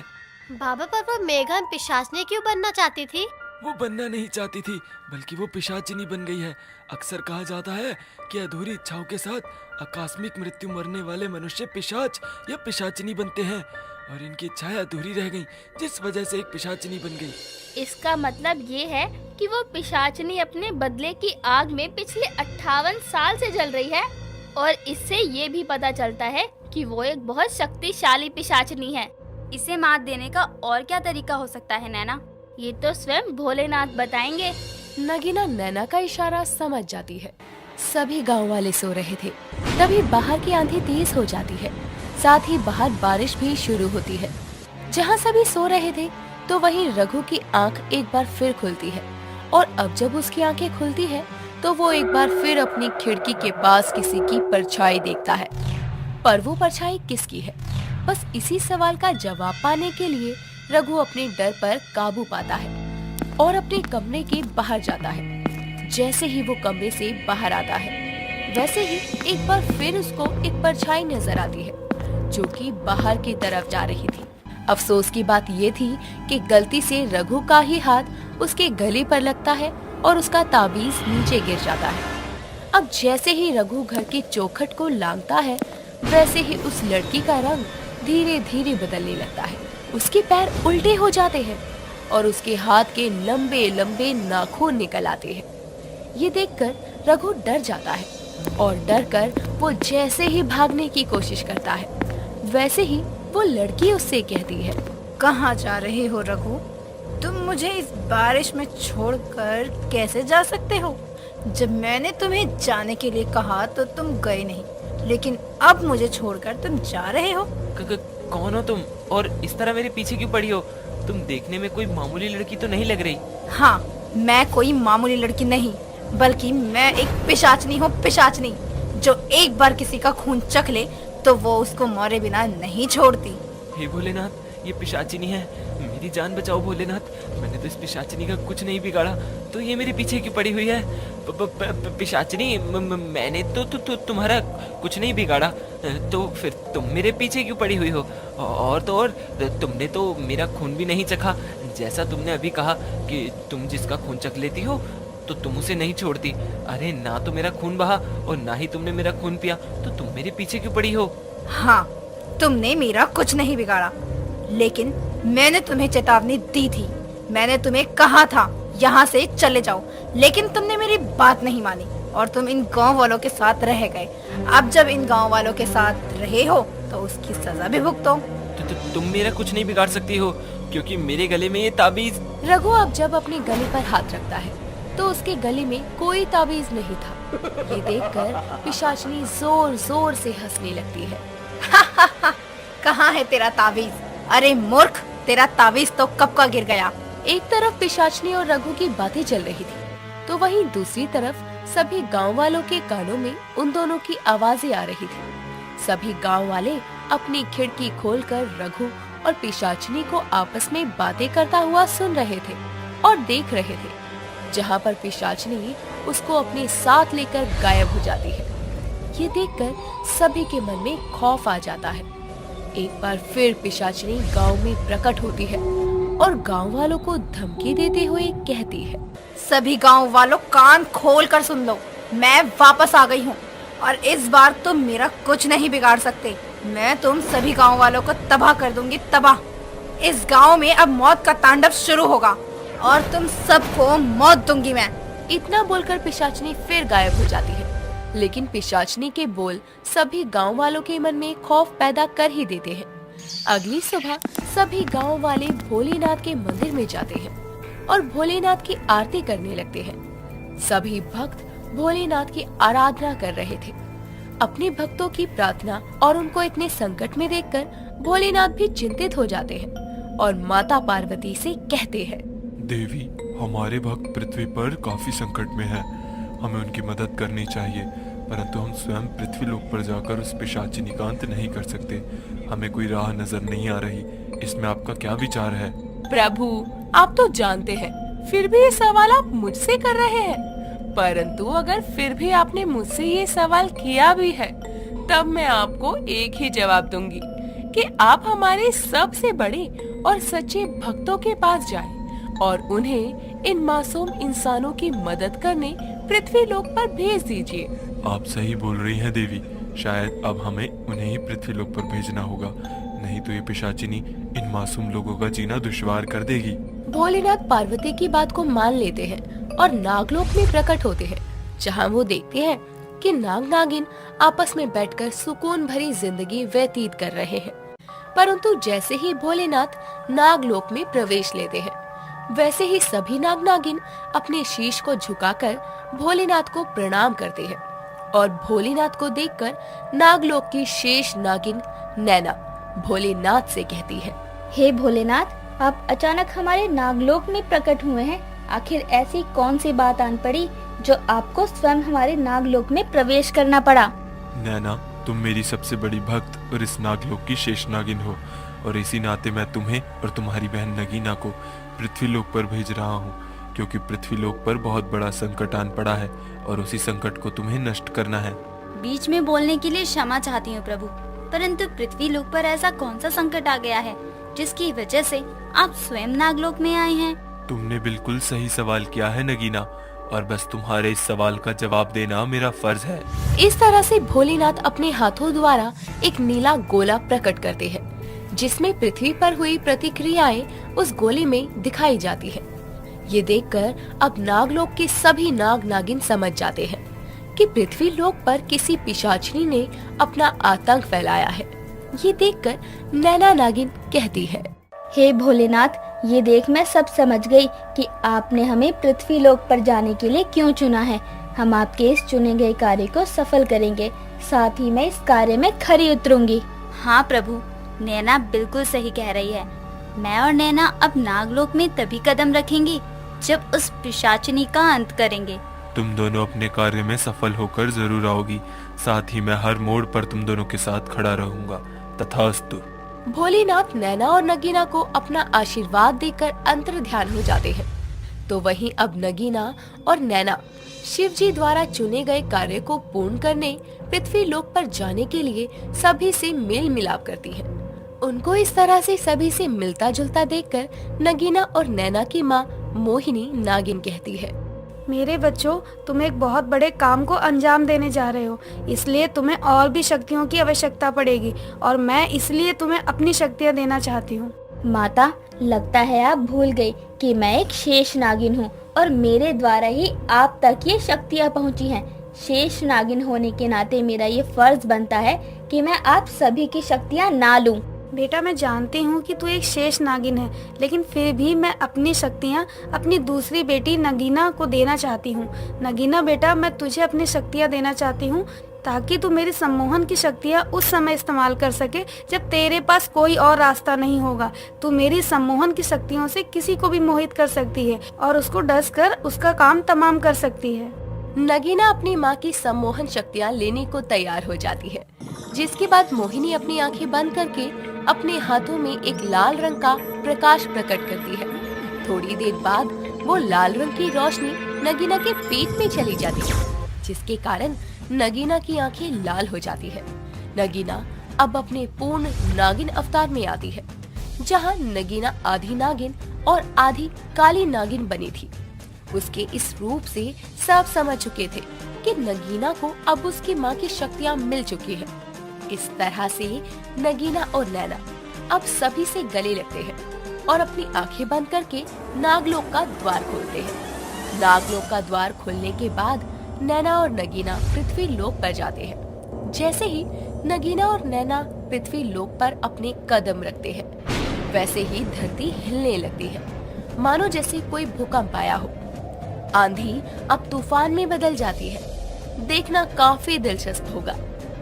बाबा, पर वो मेघा पिशाचनी क्यों बनना चाहती थी? वो बनना नहीं चाहती थी, बल्कि वो पिशाचिनी बन गई है। अक्सर कहा जाता है कि अधूरी इच्छाओं के साथ आकस्मिक मृत्यु मरने वाले मनुष्य पिशाच या पिशाचिनी बनते हैं, और इनकी इच्छाएं अधूरी रह गईं, जिस वजह से एक पिशाचिनी बन गई। इसका मतलब ये है कि वो पिशाचनी अपने बदले की आग में पिछले 58 साल से जल रही है, और इससे ये भी पता चलता है कि वो एक बहुत शक्तिशाली पिशाचनी है। इसे मात देने का और क्या तरीका हो सकता है नैना? ये तो स्वयं भोलेनाथ बताएंगे। नगीना नैना का इशारा समझ जाती है। सभी गांव वाले सो रहे थे, तभी बाहर की आंधी तेज हो जाती है। साथ ही बाहर बारिश भी शुरू होती है। जहां सभी सो रहे थे तो वहीं रघु की आंख एक बार फिर खुलती है, और अब जब उसकी आंखें खुलती है तो वो एक बार फिर अपनी खिड़की के पास किसी की परछाई देखता है। पर वो परछाई किसकी है? बस इसी सवाल का जवाब पाने के लिए रघु अपने डर पर काबू पाता है और अपने कमरे के बाहर जाता है। जैसे ही वो कमरे से बाहर आता है, वैसे ही एक बार फिर उसको एक परछाई नजर आती है, जो कि बाहर की तरफ जा रही थी। अफसोस की बात ये थी कि गलती से रघु का ही हाथ उसके गले पर लगता है और उसका ताबीज नीचे गिर जाता है। अब जैसे ही रघु घर की चौखट को लांघता है, वैसे ही उस लड़की का रंग धीरे धीरे बदलने लगता है। उसके पैर उल्टे हो जाते हैं और उसके हाथ के लंबे लंबे नाखून निकल आते हैं। ये देखकर रघु डर जाता है और डर कर वो जैसे ही भागने की कोशिश करता है, वैसे ही वो लड़की उससे कहती है, कहाँ जा रहे हो रघु? तुम मुझे इस बारिश में छोड़कर कैसे जा सकते हो? जब मैंने तुम्हें जाने के लिए कहा तो तुम गए नहीं, लेकिन अब मुझे छोड़कर तुम जा रहे हो। कौन हो तुम और इस तरह मेरे पीछे क्यों पड़ी हो? तुम देखने में कोई मामूली लड़की तो नहीं लग रही। हाँ, मैं कोई मामूली लड़की नहीं, बल्कि मैं एक पिशाचनी हूँ। पिशाचनी जो एक बार किसी का खून चख ले तो वो उसको मारे बिना नहीं छोड़ती। हे भोलेनाथ, ये पिशाचिनी है, मेरी जान बचाओ भोलेनाथ। मैंने तो इस पिशाचिनी का कुछ नहीं बिगाड़ा, तो ये मेरे पीछे क्यों पड़ी हुई है? पिशाचिनी, मैंने तो तुम्हारा कुछ नहीं बिगाड़ा, तो फिर तुम मेरे पीछे क्यों पड़ी हुई हो? और तो और, तुमने तो मेरा खून भी नहीं चखा। जैसा तुमने अभी कहा कि तुम जिसका खून चख लेती हो तो तुम उसे नहीं छोड़ती। अरे ना तो मेरा खून बहा और ना ही तुमने मेरा खून पिया, तो तुम मेरे पीछे क्यों पड़ी हो? हाँ, तुमने मेरा कुछ नहीं बिगाड़ा, लेकिन मैंने तुम्हें चेतावनी दी थी। मैंने तुम्हें कहा था यहाँ से चले जाओ, लेकिन तुमने मेरी बात नहीं मानी और तुम इन गांव वालों के साथ रह गए। अब जब इन गांव वालों के साथ रहे हो तो उसकी सजा भी भुगतो। तो तुम मेरा कुछ नहीं बिगाड़ सकती हो, क्योंकि मेरे गले में ये ताबीज। रघु अब जब अपने गले पर हाथ रखता है तो उसके गले में कोई ताबीज नहीं था। ये देखकर पिशाचिनी जोर जोर से हंसने लगती है। कहाँ है तेरा ताबीज? अरे मूर्ख, तेरा ताबीज तो कब का गिर गया। एक तरफ पिशाचिनी और रघु की बातें चल रही थी, तो वहीं दूसरी तरफ सभी गांव वालों के कानों में उन दोनों की आवाजें आ रही थी। सभी गांव वाले अपनी खिड़की खोलकर रघु और पिशाचिनी को आपस में बातें करता हुआ सुन रहे थे और देख रहे थे, जहाँ पर पिशाचिनी उसको अपने साथ लेकर गायब हो जाती है। ये देखकर सभी के मन में खौफ आ जाता है। एक बार फिर पिशाचिनी गांव में प्रकट होती है और गांव वालों को धमकी देते हुए कहती है, सभी गांव वालों कान खोल कर सुन लो, मैं वापस आ गई हूँ और इस बार तुम मेरा कुछ नहीं बिगाड़ सकते। मैं तुम सभी गांव वालों को तबाह कर दूंगी, तबाह। इस गांव में अब मौत का तांडव शुरू होगा और तुम सबको मौत दूंगी मैं। इतना बोलकर पिशाचिनी फिर गायब हो जाती है। लेकिन पिशाचिनी के बोल सभी गांव वालों के मन में खौफ पैदा कर ही देते हैं। अगली सुबह सभी गांव वाले भोलेनाथ के मंदिर में जाते हैं और भोलेनाथ की आरती करने लगते हैं। सभी भक्त भोलेनाथ की आराधना कर रहे थे। अपने भक्तों की प्रार्थना और उनको इतने संकट में देखकर भोलेनाथ भी चिंतित हो जाते हैं और माता पार्वती से कहते हैं, देवी, हमारे भक्त पृथ्वी पर काफी संकट में हैं। हमें उनकी मदद करनी चाहिए, परंतु हम स्वयं पृथ्वी लोक पर जाकर उस पिशाचिनी का अंत नहीं कर सकते। हमें कोई राह नजर नहीं आ रही। इसमें आपका क्या विचार है? प्रभु, आप तो जानते हैं, फिर भी ये सवाल आप मुझसे कर रहे हैं। परंतु अगर फिर भी आपने मुझसे ये सवाल किया भी है, तब मैं आपको एक ही जवाब दूंगी कि आप हमारे सबसे बड़े और सच्चे भक्तों के पास जाएं और उन्हें इन मासूम इंसानों की मदद करने पृथ्वी लोक पर भेज दीजिए। आप सही बोल रही हैं देवी। शायद अब हमें उन्हें ही पृथ्वी लोक पर भेजना होगा, नहीं तो ये पिशाचिनी इन मासूम लोगों का जीना दुश्वार कर देगी। भोलेनाथ पार्वती की बात को मान लेते हैं और नागलोक में प्रकट होते हैं, जहां वो देखते हैं कि नाग नागिन आपस में बैठकर सुकून भरी जिंदगी व्यतीत कर रहे हैं। परंतु जैसे ही भोलेनाथ नागलोक में प्रवेश लेते हैं, वैसे ही सभी नाग नागिन अपने शीश को झुकाकर भोलेनाथ को प्रणाम करते हैं और भोलेनाथ को देखकर नागलोक की शेष नागिन नैना भोलेनाथ से कहती है, हे भोलेनाथ, आप अचानक हमारे नागलोक में प्रकट हुए हैं। आखिर ऐसी कौन सी बात आन पड़ी जो आपको स्वयं हमारे नागलोक में प्रवेश करना पड़ा? नैना, तुम मेरी सबसे बड़ी भक्त और इस नागलोक की शेष नागिन हो, और इसी नाते मैं तुम्हें और तुम्हारी बहन नगीना को पृथ्वी लोक पर भेज रहा हूँ, क्योंकि पृथ्वी लोक पर बहुत बड़ा संकट आन पड़ा है और उसी संकट को तुम्हें नष्ट करना है। बीच में बोलने के लिए क्षमा चाहती हूँ प्रभु, परंतु पृथ्वी लोक पर ऐसा कौन सा संकट आ गया है जिसकी वजह से आप स्वयं नागलोक में आए हैं? तुमने बिल्कुल सही सवाल किया है नगीना, और बस तुम्हारे इस सवाल का जवाब देना मेरा फर्ज है। इस तरह से भोलेनाथ अपने हाथों द्वारा एक नीला गोला प्रकट करते हैं, जिसमें पृथ्वी पर हुई प्रतिक्रियाएं उस गोले में दिखाई जाती है। ये देखकर अब नागलोक के सभी नाग नागिन समझ जाते हैं कि पृथ्वी लोक पर किसी पिशाचिनी ने अपना आतंक फैलाया है। ये देखकर नैना नागिन कहती है, हे भोलेनाथ, ये देख मैं सब समझ गई कि आपने हमें पृथ्वी लोक पर जाने के लिए क्यों चुना है। हम आपके इस चुने गए कार्य को सफल करेंगे, साथ ही मैं इस कार्य में खरी उतरूंगी। हाँ प्रभु, नैना बिल्कुल सही कह रही है। मैं और नैना अब नागलोक में तभी कदम रखेंगी जब उस पिशाचिनी का अंत करेंगे। तुम दोनों अपने कार्य में सफल होकर जरूर आओगी, साथ ही मैं हर मोड़ पर तुम दोनों के साथ खड़ा रहूंगा। तथास्तु। भोलेनाथ नैना और नगीना को अपना आशीर्वाद देकर अंतर्ध्यान हो जाते हैं। तो वहीं अब नगीना और नैना शिव जी द्वारा चुने गए कार्य को पूर्ण करने पृथ्वी लोक पर जाने के लिए सभी से मेल मिलाप करती हैं। उनको इस तरह से सभी से मिलता जुलता देखकर नगीना और नैना की माँ मोहिनी नागिन कहती है, मेरे बच्चों, तुम एक बहुत बड़े काम को अंजाम देने जा रहे हो, इसलिए तुम्हें और भी शक्तियों की आवश्यकता पड़ेगी और मैं इसलिए तुम्हें अपनी शक्तियाँ देना चाहती हूँ। माता, लगता है आप भूल गई कि मैं एक शेष नागिन हूँ और मेरे द्वारा ही आप तक ये शक्तियाँ पहुँची हैं। शेष नागिन होने के नाते मेरा ये फर्ज बनता है कि मैं आप सभी की शक्तियाँ ना लूं। बेटा, मैं जानती हूँ कि तू एक शेष नागिन है, लेकिन फिर भी मैं अपनी शक्तियाँ अपनी दूसरी बेटी नगीना को देना चाहती हूँ। नगीना बेटा, मैं तुझे अपनी शक्तियाँ देना चाहती हूँ ताकि तू मेरी सम्मोहन की शक्तियाँ उस समय इस्तेमाल कर सके जब तेरे पास कोई और रास्ता नहीं होगा। तू मेरी सम्मोहन की शक्तियों से किसी को भी मोहित कर सकती है और उसको डस कर उसका काम तमाम कर सकती है। नगीना अपनी माँ की सम्मोहन शक्तियाँ लेने को तैयार हो जाती है, जिसके बाद मोहिनी अपनी आंखें बंद करके अपने हाथों में एक लाल रंग का प्रकाश प्रकट करती है। थोड़ी देर बाद वो लाल रंग की रोशनी नगीना के पेट में चली जाती है, जिसके कारण नगीना की आंखें लाल हो जाती है। नगीना अब अपने पूर्ण नागिन अवतार में आती है, जहाँ नगीना आधी नागिन और आधी काली नागिन बनी थी। उसके इस रूप से सब समझ चुके थे कि नगीना को अब उसकी माँ की शक्तियाँ मिल चुकी है। इस तरह से नगीना और नैना अब सभी से गले लगते हैं और अपनी आंखें बंद करके नागलोक का द्वार खोलते हैं। नागलोक का द्वार खोलने के बाद नैना और नगीना पृथ्वी लोक पर जाते हैं। जैसे ही नगीना और नैना पृथ्वी लोक पर अपने कदम रखते हैं, वैसे ही धरती हिलने लगती है, मानो जैसे कोई भूकंप आया हो। आंधी अब तूफान में बदल जाती है। देखना काफी दिलचस्प होगा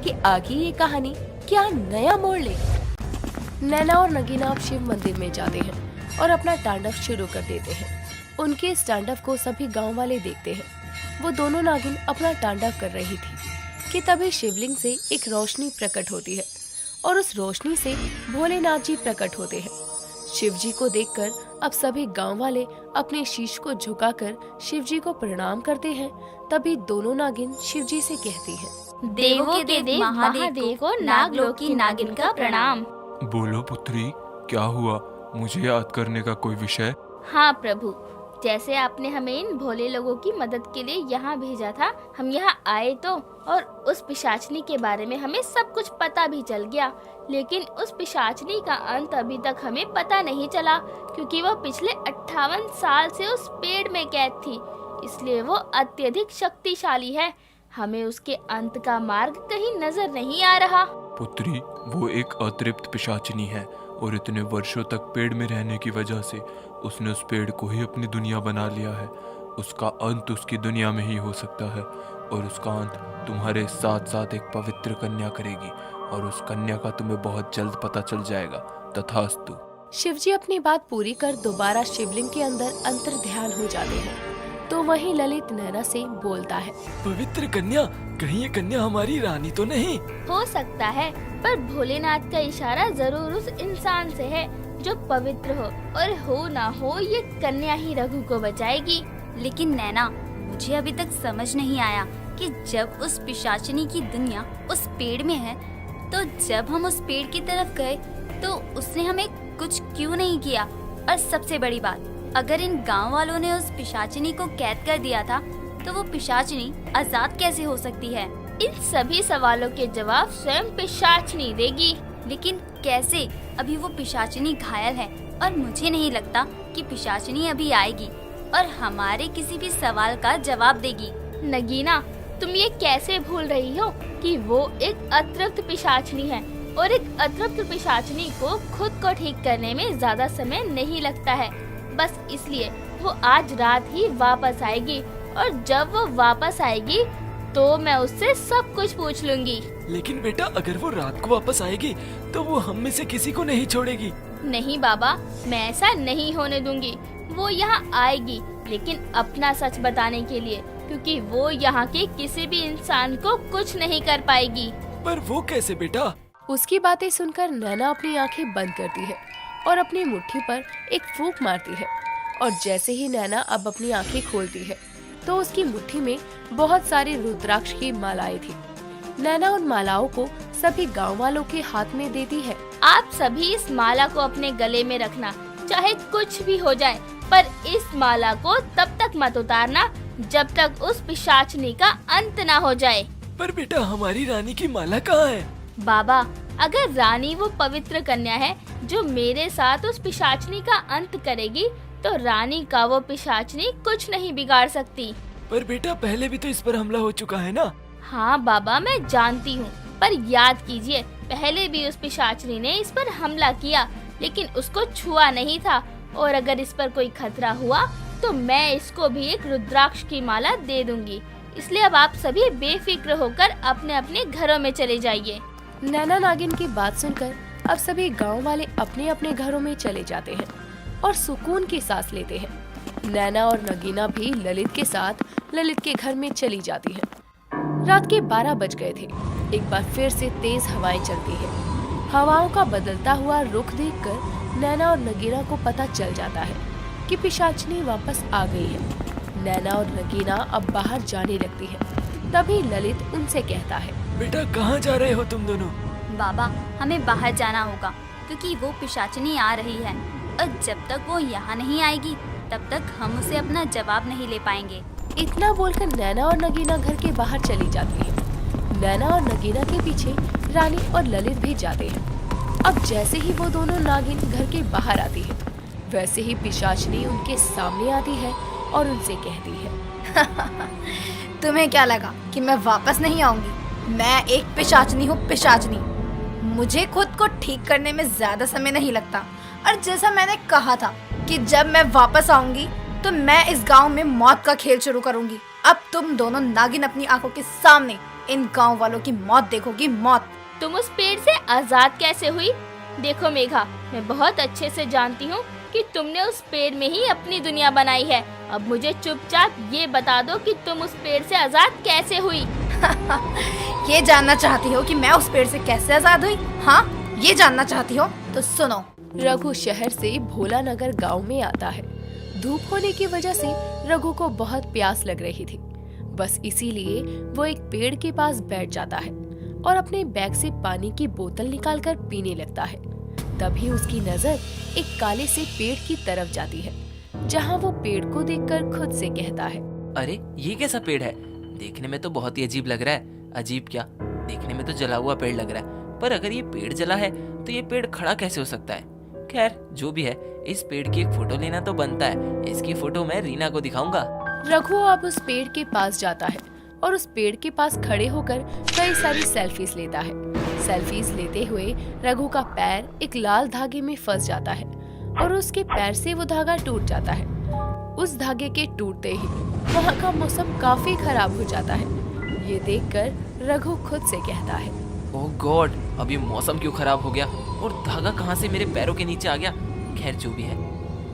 कि आगे ये कहानी क्या नया मोड़ लेगी। नैना और नगीना अब शिव मंदिर में जाते हैं और अपना तांडव शुरू कर देते हैं। उनके इस तांडव को सभी गांव वाले देखते हैं। वो दोनों नागिन अपना तांडव कर रही थी कि तभी शिवलिंग से एक रोशनी प्रकट होती है और उस रोशनी से भोलेनाथ जी प्रकट होते हैं। शिव जी को देखकर अब सभी गांव वाले अपने शीश को झुकाकर शिव जी को प्रणाम करते हैं। तभी दोनों नागिन शिव जी से कहती हैं, देवों के देव महादेव को नागलोक की नागिन का प्रणाम। बोलो पुत्री, क्या हुआ? मुझे याद करने का कोई विषय? हाँ प्रभु, जैसे आपने हमें इन भोले लोगों की मदद के लिए यहाँ भेजा था, हम यहाँ आए तो और उस पिशाचनी के बारे में हमें सब कुछ पता भी चल गया, लेकिन उस पिशाचनी का अंत अभी तक हमें पता नहीं चला, क्योंकि वह पिछले 58 साल से उस पेड़ में कैद थी, इसलिए वो अत्यधिक शक्तिशाली है। हमें उसके अंत का मार्ग कहीं नजर नहीं आ रहा। पुत्री, वो एक अतृप्त पिशाचिनी है और इतने वर्षों तक पेड़ में रहने की वजह से उसने उस पेड़ को ही अपनी दुनिया बना लिया है। उसका अंत उसकी दुनिया में ही हो सकता है और उसका अंत तुम्हारे साथ साथ एक पवित्र कन्या करेगी और उस कन्या का तुम्हें बहुत जल्द पता चल जाएगा। तथास्तु। शिवजी अपनी बात पूरी कर दोबारा शिवलिंग के अंदर अंतर्ध्यान हो जाते हैं। तो वहीं ललित नैना से बोलता है, पवित्र कन्या, कहीं ये कन्या हमारी रानी तो नहीं? हो सकता है, पर भोलेनाथ का इशारा जरूर उस इंसान से है जो पवित्र हो, और हो ना हो ये कन्या ही रघु को बचाएगी। लेकिन नैना, मुझे अभी तक समझ नहीं आया कि जब उस पिशाचिनी की दुनिया उस पेड़ में है, तो जब हम उस पेड़ की तरफ गए तो उसने हमें कुछ क्यों नहीं किया? और सबसे बड़ी बात, अगर इन गांव वालों ने उस पिशाचिनी को कैद कर दिया था, तो वो पिशाचिनी आजाद कैसे हो सकती है? इन सभी सवालों के जवाब स्वयं पिशाचिनी देगी। लेकिन कैसे? अभी वो पिशाचिनी घायल है और मुझे नहीं लगता कि पिशाचिनी अभी आएगी और हमारे किसी भी सवाल का जवाब देगी। नगीना, तुम ये कैसे भूल रही हो कि वो एक अतृप्त पिशाचिनी है, और एक अतृप्त पिशाचिनी को खुद को ठीक करने में ज्यादा समय नहीं लगता है। बस इसलिए वो आज रात ही वापस आएगी, और जब वो वापस आएगी तो मैं उससे सब कुछ पूछ लूंगी। लेकिन बेटा, अगर वो रात को वापस आएगी तो वो हम में से किसी को नहीं छोड़ेगी। नहीं बाबा, मैं ऐसा नहीं होने दूंगी। वो यहाँ आएगी, लेकिन अपना सच बताने के लिए, क्योंकि वो यहाँ के किसी भी इंसान को कुछ नहीं कर पाएगी। पर वो कैसे बेटा? उसकी बातें सुनकर नैना अपनी आंखें बंद करती है और अपनी मुट्ठी पर एक फूंक मारती है। और जैसे ही नैना अब अपनी आंखें खोलती है तो उसकी मुट्ठी में बहुत सारी रुद्राक्ष की मालाएं थी। नैना उन मालाओं को सभी गांव वालों के हाथ में देती है। आप सभी इस माला को अपने गले में रखना, चाहे कुछ भी हो जाए, पर इस माला को तब तक मत उतारना जब तक उस पिशाचनी का अंत ना हो जाए। पर बेटा हमारी रानी की माला कहाँ है? बाबा, अगर रानी वो पवित्र कन्या है जो मेरे साथ उस पिशाचनी का अंत करेगी, तो रानी का वो पिशाचनी कुछ नहीं बिगाड़ सकती। पर बेटा पहले भी तो इस पर हमला हो चुका है ना? हाँ बाबा, मैं जानती हूँ, पर याद कीजिए, पहले भी उस पिशाचनी ने इस पर हमला किया, लेकिन उसको छुआ नहीं था। और अगर इस पर कोई खतरा हुआ तो मैं इसको भी एक रुद्राक्ष की माला दे दूंगी। इसलिए अब आप सभी बेफिक्र होकर अपने अपने घरों में चले जाइए। नैना नागिन की बात सुनकर अब सभी गांव वाले अपने अपने घरों में चले जाते हैं और सुकून की सांस लेते हैं। नैना और नगीना भी ललित के साथ ललित के घर में चली जाती हैं। रात के 12 बज गए थे। एक बार फिर से तेज हवाएं चलती है। हवाओं का बदलता हुआ रुख देखकर नैना और नगीना को पता चल जाता है कि पिशाचनी वापस आ गई है। नैना और नगीना अब बाहर जाने लगती है। तभी ललित उनसे कहता है, बेटा कहाँ जा रहे हो तुम दोनों? बाबा, हमें बाहर जाना होगा क्योंकि वो पिशाचनी आ रही है और जब तक वो यहाँ नहीं आएगी तब तक हम उसे अपना जवाब नहीं ले पाएंगे। इतना बोलकर नैना और नगीना घर के बाहर चली जाती है। नैना और नगीना के पीछे रानी और ललित भी जाते हैं। अब जैसे ही वो दोनों नागिन घर के बाहर आती है, वैसे ही पिशाचनी उनके सामने आती है और उनसे कहती है, तुम्हें क्या लगा कि मैं वापस नहीं आऊंगी? मैं एक पिशाचनी हूँ, पिशाचनी। मुझे खुद को ठीक करने में ज्यादा समय नहीं लगता। और जैसा मैंने कहा था कि जब मैं वापस आऊंगी तो मैं इस गांव में मौत का खेल शुरू करूंगी। अब तुम दोनों नागिन अपनी आंखों के सामने इन गांव वालों की मौत देखोगी, मौत। तुम उस पेड़ से आजाद कैसे हुई? देखो मेघा, मैं बहुत अच्छे से जानती हूँ कि तुमने उस पेड़ में ही अपनी दुनिया बनाई है। अब मुझे चुपचाप ये बता दो कि तुम उस पेड़ से आजाद कैसे हुई? ये जानना चाहती हो कि मैं उस पेड़ से कैसे आजाद हुई? हाँ, ये जानना चाहती हो तो सुनो। रघु शहर से भोलानगर गांव में आता है। धूप होने की वजह से रघु को बहुत प्यास लग रही थी। बस इसीलिए वो एक पेड़ के पास बैठ जाता है और अपने बैग से पानी की बोतल निकालकर पीने लगता है। तभी उसकी नजर एक काले से पेड़ की तरफ जाती है, जहाँ वो पेड़ को देखकर खुद से कहता है, अरे ये कैसा पेड़ है? देखने में तो बहुत ही अजीब लग रहा है। अजीब क्या, देखने में तो जला हुआ पेड़ लग रहा है, पर अगर ये पेड़ जला है तो ये पेड़ खड़ा कैसे हो सकता है? खैर जो भी है, इस पेड़ की एक फोटो लेना तो बनता है। इसकी फोटो मैं रीना को दिखाऊंगा। रघु अब उस पेड़ के पास जाता है और उस पेड़ के पास खड़े होकर कई सारी सेल्फीज लेता है। सेल्फीज लेते हुए रघु का पैर एक लाल धागे में फंस जाता है और उसके पैर से वो धागा टूट जाता है। उस धागे के टूटते ही वहाँ का मौसम काफी खराब हो जाता है। ये देखकर रघु खुद से कहता है, ओह गॉड, अब ये मौसम क्यों खराब हो गया और धागा कहाँ से मेरे पैरों के नीचे आ गया? खैर जो भी है,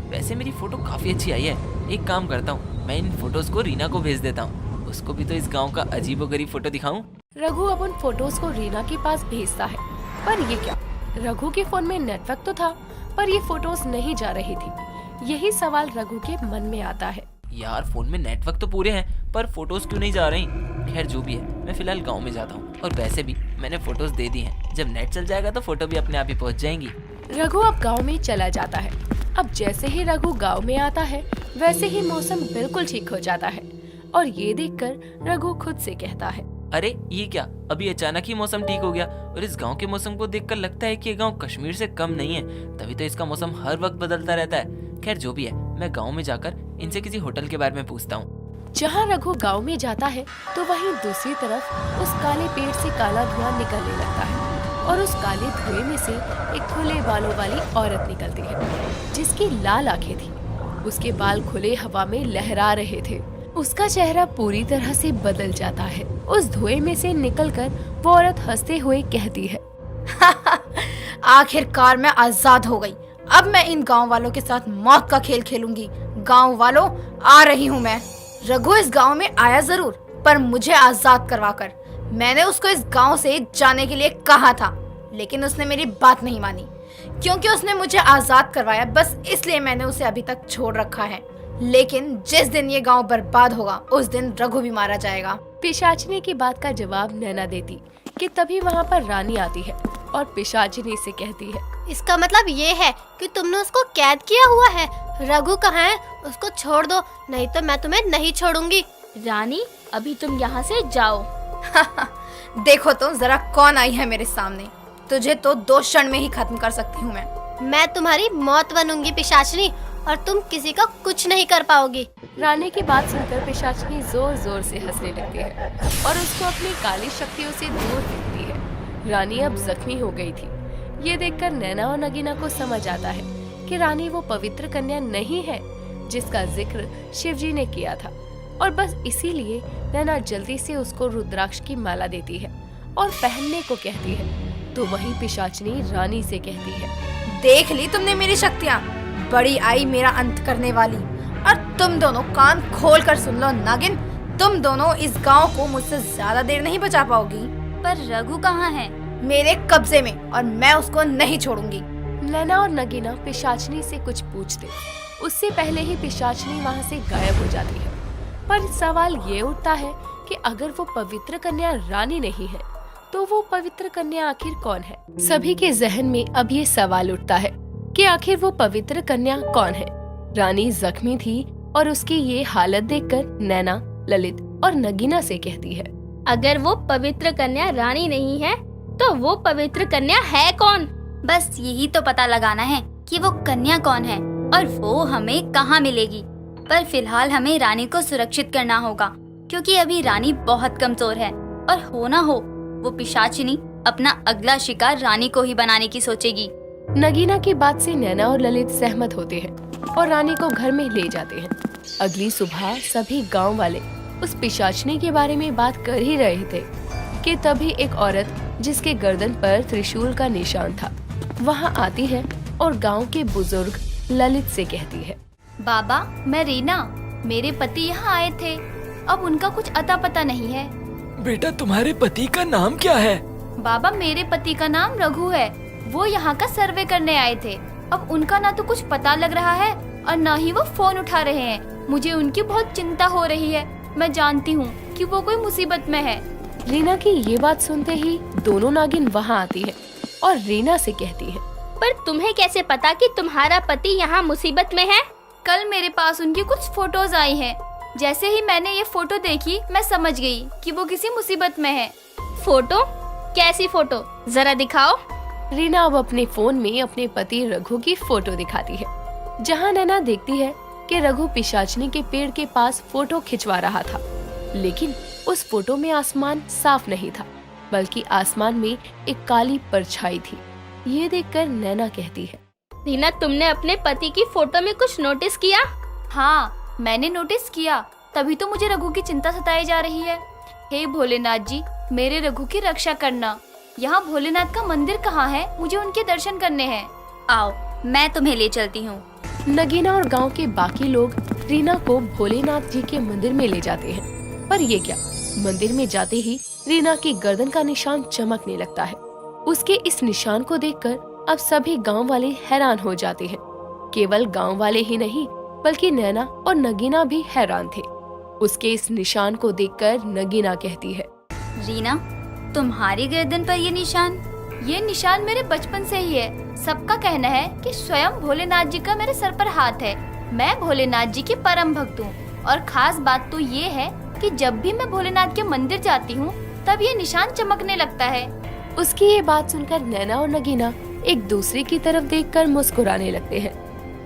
वैसे मेरी फोटो काफी अच्छी आई है। एक काम करता हूँ, मैं इन फोटोज को रीना को भेज देता हूँ। उसको भी तो इस गांव का अजीबोगरीब फोटो दिखाऊं। रघु अब उन फोटोज को रीना के पास भेजता है। पर ये क्या, रघु के फोन में नेटवर्क तो था पर ये फोटोज नहीं जा रही थी। यही सवाल रघु के मन में आता है। यार फोन में नेटवर्क तो पूरे हैं पर फोटोज क्यों नहीं जा रही? खैर जो भी है, मैं फिलहाल गांव में जाता हूँ और वैसे भी मैंने फोटोज दे दी हैं। जब नेट चल जाएगा तो फोटो भी अपने आप ही पहुँच जाएंगी। रघु अब गांव में चला जाता है। अब जैसे ही रघु गांव में आता है वैसे ही मौसम बिल्कुल ठीक हो जाता है और ये देखकर रघु खुद से कहता है, अरे ये क्या, अभी अचानक ही मौसम ठीक हो गया और इस गांव के मौसम को देखकर लगता है कि ये गांव कश्मीर से कम नहीं है। तभी तो इसका मौसम हर वक्त बदलता रहता है। खैर जो भी है, मैं गांव में जाकर इनसे किसी होटल के बारे में पूछता हूँ। जहाँ रघु गांव में जाता है तो वहीं दूसरी तरफ उस काले पेड़ से काला धुआं निकलने लगता है और उस काले धुएं में से एक खुले बालों वाली औरत निकलती है जिसकी लाल आंखें थी। उसके बाल खुले हवा में लहरा रहे थे। उसका चेहरा पूरी तरह से बदल जाता है। उस धुएं में से निकलकर वो औरत हंसते हुए कहती है, आखिरकार मैं आजाद हो गई। अब मैं इन गांव वालों के साथ मौत का खेल खेलूंगी। गांव वालों, आ रही हूँ मैं। रघु इस गांव में आया जरूर, पर मुझे आजाद करवाकर। मैंने उसको इस गांव से जाने के लिए कहा था। लेकिन उसने मेरी बात नहीं मानी। क्योंकि उसने मुझे आजाद करवाया, बस इसलिए मैंने उसे अभी तक छोड़ रखा है। लेकिन जिस दिन ये गांव बर्बाद होगा उस दिन रघु भी मारा जाएगा। पिशाचिनी की बात का जवाब नैना देती कि तभी वहाँ पर रानी आती है और पिशाचिनी से कहती है, इसका मतलब ये है कि तुमने उसको कैद किया हुआ है। रघु कहाँ है? उसको छोड़ दो, नहीं तो मैं तुम्हें नहीं छोड़ूंगी। रानी, अभी तुम यहाँ से जाओ। देखो तो जरा कौन आई है मेरे सामने। तुझे तो 2 क्षण में ही खत्म कर सकती हूँ मैं तुम्हारी मौत बनूंगी पिशाचिनी, और तुम किसी का कुछ नहीं कर पाओगी। रानी की बात सुनकर पिशाचिनी जोर जोर से हंसने लगती है और उसको अपनी काली शक्तियों से दूर फेंकती है। रानी अब जख्मी हो गई थी। ये देखकर नैना और नगीना को समझ आता है कि रानी वो पवित्र कन्या नहीं है जिसका जिक्र शिवजी ने किया था, और बस इसीलिए नैना जल्दी से उसको रुद्राक्ष की माला देती है और पहनने को कहती है। तो वही पिशाचिनी रानी से कहती है, देख ली तुमने मेरी शक्तियाँ, बड़ी आई मेरा अंत करने वाली। और तुम दोनों कान खोल कर सुन लो नागिन, तुम दोनों इस गांव को मुझसे ज्यादा देर नहीं बचा पाओगी। पर रघु कहाँ है? मेरे कब्जे में, और मैं उसको नहीं छोड़ूंगी। नैना और नगीना पिशाचिनी से कुछ पूछते उससे पहले ही पिशाचिनी वहाँ से गायब हो जाती है। पर सवाल ये उठता है कि अगर वो पवित्र कन्या रानी नहीं है तो वो पवित्र कन्या आखिर कौन है? सभी के जहन में अब ये सवाल उठता है कि आखिर वो पवित्र कन्या कौन है। रानी जख्मी थी और उसकी ये हालत देखकर नैना, ललित और नगीना से कहती है, अगर वो पवित्र कन्या रानी नहीं है तो वो पवित्र कन्या है कौन? बस यही तो पता लगाना है कि वो कन्या कौन है और वो हमें कहाँ मिलेगी। पर फिलहाल हमें रानी को सुरक्षित करना होगा, क्योंकि अभी रानी बहुत कमजोर है, और हो ना हो वो पिशाचिनी अपना अगला शिकार रानी को ही बनाने की सोचेगी। नगीना की बात से नैना और ललित सहमत होते हैं और रानी को घर में ले जाते हैं। अगली सुबह सभी गांव वाले उस पिशाचिनी के बारे में बात कर ही रहे थे कि तभी एक औरत जिसके गर्दन पर त्रिशूल का निशान था वहां आती है और गांव के बुजुर्ग ललित से कहती है, बाबा, मैं रीना, मेरे पति यहाँ आए थे, अब उनका कुछ अता पता नहीं है। बेटा, तुम्हारे पति का नाम क्या है? बाबा, मेरे पति का नाम रघु है, वो यहाँ का सर्वे करने आए थे। अब उनका ना तो कुछ पता लग रहा है और ना ही वो फोन उठा रहे हैं। मुझे उनकी बहुत चिंता हो रही है। मैं जानती हूँ कि वो कोई मुसीबत में है। रीना की ये बात सुनते ही दोनों नागिन वहाँ आती है और रीना से कहती है, पर तुम्हें कैसे पता कि तुम्हारा पति यहाँ मुसीबत में है? कल मेरे पास उनकी कुछ फोटोज आई हैं। जैसे ही मैंने ये फोटो देखी मैं समझ गई कि वो किसी मुसीबत में है। फोटो? कैसी फोटो? जरा दिखाओ। रीना अब अपने फोन में अपने पति रघु की फोटो दिखाती है, जहाँ नैना देखती है कि रघु पिशाचिनी के पेड़ के पास फोटो खिंचवा रहा था, लेकिन उस फोटो में आसमान साफ नहीं था, बल्कि आसमान में एक काली परछाई थी। ये देखकर नैना कहती है, रीना, तुमने अपने पति की फोटो में कुछ नोटिस किया? हाँ, मैंने नोटिस किया, तभी तो मुझे रघु की चिंता सताई जा रही है। हे भोलेनाथ जी, मेरे रघु की रक्षा करना। यहाँ भोलेनाथ का मंदिर कहाँ है? मुझे उनके दर्शन करने हैं। आओ, मैं तुम्हें ले चलती हूँ। नगीना और गांव के बाकी लोग रीना को भोलेनाथ जी के मंदिर में ले जाते हैं। पर ये क्या, मंदिर में जाते ही रीना की गर्दन का निशान चमकने लगता है। उसके इस निशान को देखकर अब सभी गांव वाले हैरान हो जाते हैं। केवल गांव वाले ही नहीं, बल्कि नैना और नगीना भी हैरान थे। उसके इस निशान को देखकर नगीना कहती है, रीना, तुम्हारी गर्दन पर ये निशान मेरे बचपन से ही है। सबका कहना है कि स्वयं भोलेनाथ जी का मेरे सर पर हाथ है। मैं भोलेनाथ जी की परम भक्त हूँ, और खास बात तो ये है कि जब भी मैं भोलेनाथ के मंदिर जाती हूँ तब ये निशान चमकने लगता है। उसकी ये बात सुनकर नैना और नगीना एक दूसरे की तरफ देखकर मुस्कुराने लगते हैं।